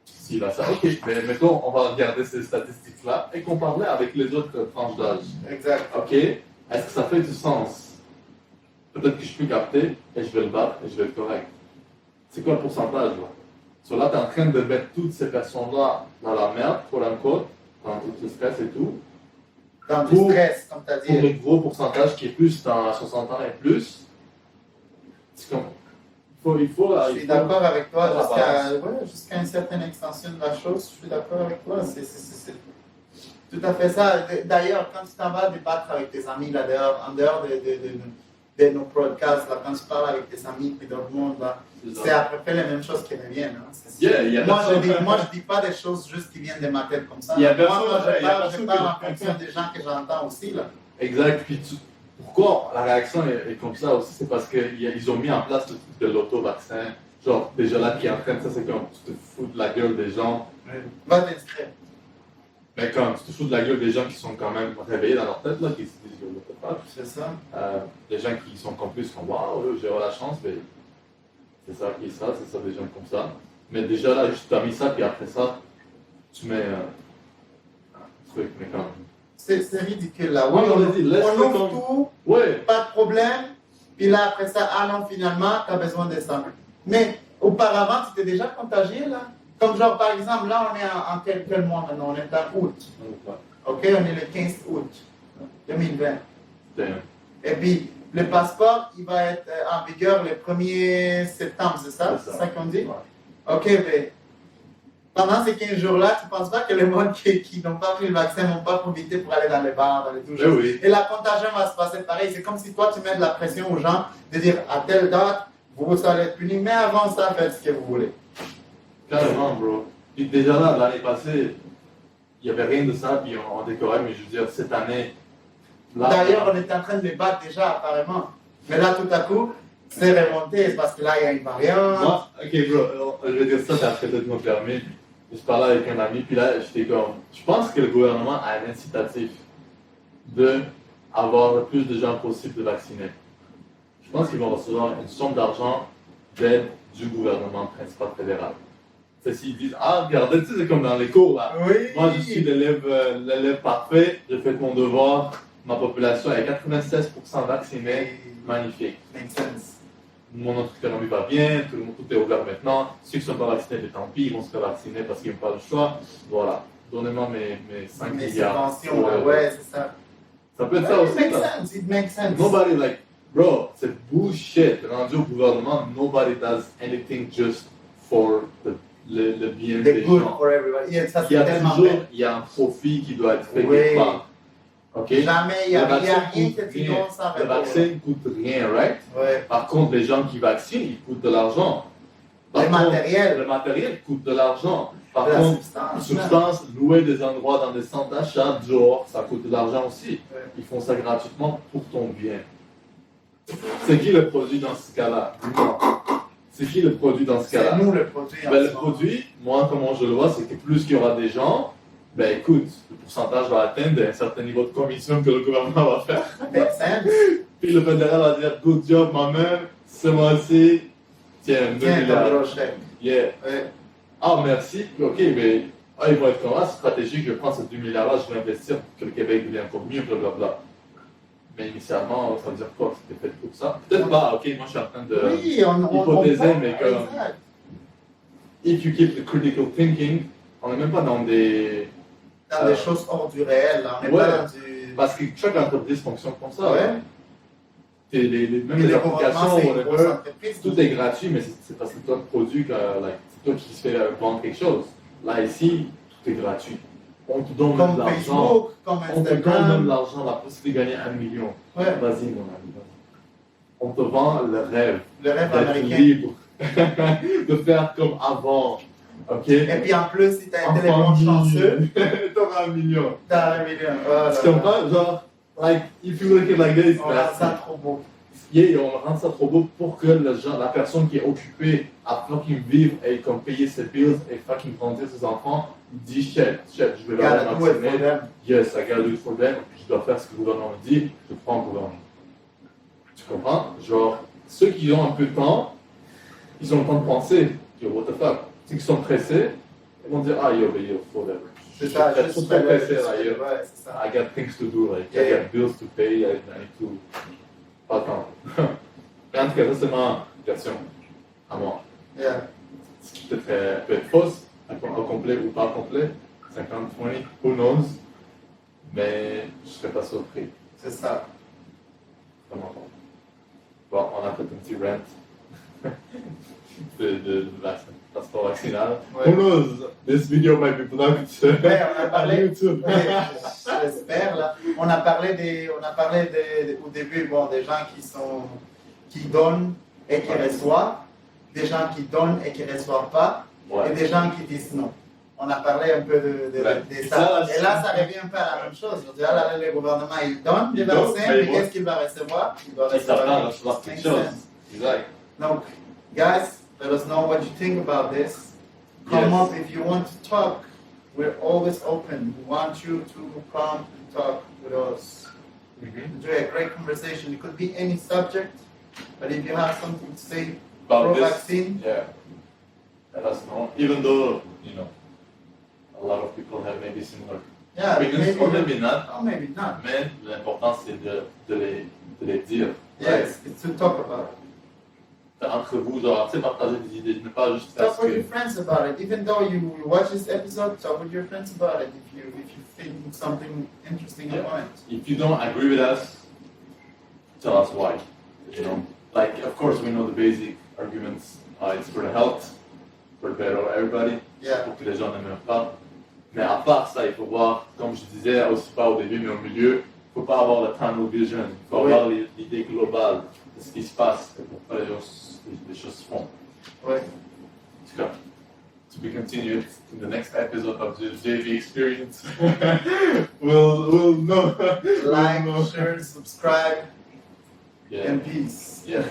S'il a ça, ok. Mais mettons, on va regarder ces statistiques-là et comparer avec les autres tranches d'âge. Exact. Ok. Est-ce que ça fait du sens? Peut-être que je peux capter et je vais le battre et je vais être correct. C'est quoi le pourcentage là? So là, tu es en train de mettre toutes ces personnes-là dans la merde, pour unquote, dans tout le stress et tout. Dans du stress, comme tu as dit. Pour le gros pourcentage qui est plus dans 60 ans et plus. C'est comme. Il faut je suis d'accord avec toi jusqu'à une certaine extension de la chose. Je suis d'accord avec toi. C'est tout à fait ça. D'ailleurs, quand tu t'en vas débattre avec tes amis là dehors, en dehors de nos podcasts, là, quand tu parles avec tes amis puis d'autres monde, c'est à peu près les mêmes choses qui reviennent. Hein. Moi, je dis pas des choses juste qui viennent de ma tête comme ça. Je parle en fonction des gens que j'entends aussi. Là. Exact. Puis pourquoi la réaction est comme ça aussi, c'est parce qu'ils ont mis en place le truc de l'auto-vaccin. Genre, déjà là, qui est en train de ça, c'est comme tu te fous de la gueule des gens. Va t'inscrire. Mais quand tu te fous de la gueule des gens qui sont quand même réveillés dans leur tête, là, qui se disent que je ne peux pas. C'est ça. Les gens qui sont complices, qui sont waouh, j'ai la chance, mais c'est ça qui est ça, c'est ça, des gens comme ça. Mais déjà là, juste tu as mis ça, puis après ça, tu mets un truc, mais quand même. C'est ridicule là. Oui, on ouvre tout, ouais. Pas de problème, puis là après ça, ah non, finalement, tu as besoin de ça. Mais auparavant, tu étais déjà contagié là. Comme genre par exemple, là on est en quel mois maintenant? On est en août. Ok, on est le 15 août 2020. Et puis le passeport, il va être en vigueur le 1er septembre, c'est ça? C'est ça qu'on dit? Ouais. Ok, mais pendant ces 15 jours-là, tu ne penses pas que les gens qui n'ont pas pris le vaccin ne vont pas profiter pour aller dans les bars, dans les douches? Oui. Et la contagion va se passer pareil. C'est comme si toi, tu mets de la pression aux gens de dire à telle date, vous allez être punis, mais avant ça, faites ce que vous voulez. Carrément, bro. Puis déjà là, l'année passée, il n'y avait rien de ça, puis on décorait, mais je veux dire, cette année. D'ailleurs, on était en train de débattre déjà, apparemment. Mais là, tout à coup, c'est remonté, parce que là, il y a une variante. Moi, ok, bro, je vais dire ça, t'as peut-être me permis. Je parlais avec un ami, puis là, j'étais comme. Je pense que le gouvernement a un incitatif d'avoir le plus de gens possible de vacciner. Je pense qu'ils vont recevoir une somme d'argent d'aide du gouvernement principal fédéral. C'est s'ils disent, ah, regardez, tu sais, c'est comme dans les cours, là. Oui. Moi, je suis l'élève parfait, j'ai fait mon devoir, ma population est 96% vaccinée, magnifique. Makes sense. mon autre économie va bien, tout est ouvert maintenant. Ceux qui ne sont pas vaccinés, tant pis, ils vont se faire vacciner parce qu'ils n'ont pas le choix. Voilà, donnez-moi mes 5 Mes milliards. subventions, ouais, c'est ça. Ça peut être ça aussi. It makes sense, it makes sense. Nobody like, bro, c'est bullshit. Rendu au gouvernement, nobody does anything just for le bien The des good gens. for everybody. Yeah, ça, Il y a c'est tellement toujours vrai. il y a un profit qui doit être fait Oui. quelque part. Ok? Jamais, il n'y a Le vaccin rien coûte que tu rien. donnes sans Le retour. vaccin coûte rien, right? Ouais. Par contre, les gens qui vaccinent, ils coûtent de l'argent. Par Le contre, matériel. Le matériel coûte de l'argent. Par La contre, substance. substance, louer des endroits dans des centres d'achat, dehors, ça coûte de l'argent aussi. Ouais. Ils font ça gratuitement pour ton bien. C'est qui le produit dans ce cas-là? Dis-moi. C'est qui le produit dans ce C'est cas-là? nous le produit. en Ben, le ce moment. produit, moi, comment je le vois, c'est que plus qu'il y aura des gens, ben écoute, le pourcentage va atteindre un certain niveau de commission que le gouvernement va faire. Makes sense. Puis le fédéral va dire, good job, ma mère, ce mois-ci, tiens, 2 Tiens, ton milliards. gros chèque. Yeah. Ouais. Ah, merci. Ok, mais ils vont être comme ça, c'est stratégique, je prends ces 2 milliards-là, je vais investir pour que le Québec devienne encore mieux, blablabla. Mais initialement, ça veut dire quoi? C'était fait pour ça? Peut-être pas, ok, moi je suis en train de Oui, on hypothéser, parle, mais comme, exact. if you keep the critical thinking, on n'est même pas dans des. Dans des choses hors du réel, là. On n'est Ouais. pas dans du. Parce que chaque entreprise fonctionne comme ça. Ouais. Hein. Même Et les le gouvernement, applications, c'est une grosse whatever, entreprise. tout est gratuit, mais c'est parce que toi tu produis, like, c'est toi qui fais vendre quelque chose. Là, ici, tout est gratuit. On te donne même Comme de l'argent. Facebook, comme On te donne même de Instagram. l'argent, la possibilité de gagner 1 million. Ouais. Vas-y, mon ami. Vas-y. On te vend le rêve Le rêve d'être américain. libre, de faire comme avant. Ok? Et puis en plus, si t'as un En téléphone famille. chanceux, T'auras 1 million. t'as 1 million. Voilà. Tu comprends? Genre, like, if you look at it like this, On rend ça trop beau. yeah, on rend ça trop beau pour que la personne qui est occupée à fucking vivre et comme payer ses bills et fucking grandir ses enfants, il dit shit, je vais leur Gotta do it for vacciner. them. Yes, I gotta do it for them. Je dois faire ce que le gouvernement me dit, je prends le gouvernement. Tu comprends? Genre, ceux qui ont un peu de temps, ils ont le temps de penser. Yo, what the fuck? Ceux qui sont pressés, ils vont dire, ah yo, mais yo, whatever. C'est ça, Je suis juste trop pressé juste- là, yo. Ouais, c'est ça. I got things to do, like, Yeah. I got bills to pay, I need to. Pas le temps. Mais en tout cas, ça c'est ma version à moi. Yeah. Ce qui peut être fausse, au complet ou pas complet, 50-20, who knows, mais je ne serais pas surpris. C'est ça. Vraiment pas. Bon, on a fait un petit rant de passeport vaccinal. Ouais. Who knows? This video might be blocked Ouais, on a on parlé. YouTube. Ouais, j'espère là. On a parlé au début, bon, des gens qui donnent et qui reçoivent, des gens qui donnent et qui ne reçoivent pas, Ouais. et des gens qui disent non. On a parlé un peu de Ouais. ça. Ça, Et là, ça revient un peu à la même chose. Je veux dire, là, le gouvernement, il donne des Il donne, vaccins, mais mais il qu'est-ce qu'il va recevoir? Il doit Ils recevoir s'attendent à quelque recevoir chose. quelque Makes chose. sense. Exact. Donc, guys, let us know what you think about this. Come Yes. up if you want to talk. We're always open. We want you to come and talk with us. Enjoy a great conversation. It could be any subject, but if you have something to say About this, pro-vaccine, yeah, let us know. Even though, you know, a lot of people have maybe similar yeah, opinions, or maybe not, or maybe not. mais l'important c'est de les dire. Yes, it's to talk about it. Entre vous, genre, tu sais, partager des idées, ne pas juste parce Talk with your que. friends about it. Even though you watch this episode, talk with your friends about it. If you think something interesting Yeah. about it. If you don't agree with us, tell us why. You know, like, of course, we know the basic arguments. It's for the health, for the better of everybody. Yeah. Pour que les gens ne meurent pas. Mais à part ça, il faut voir, comme je disais, aussi pas au début, mais au milieu, il ne faut pas avoir le tunnel vision. Il faut Oui. avoir l'idée globale de ce qui se passe et pourquoi les choses se font. Ouais. En tout cas, to be continued in the next episode of the JV experience. we'll know. Like, We'll know. share, subscribe, Yeah. and peace. Yeah.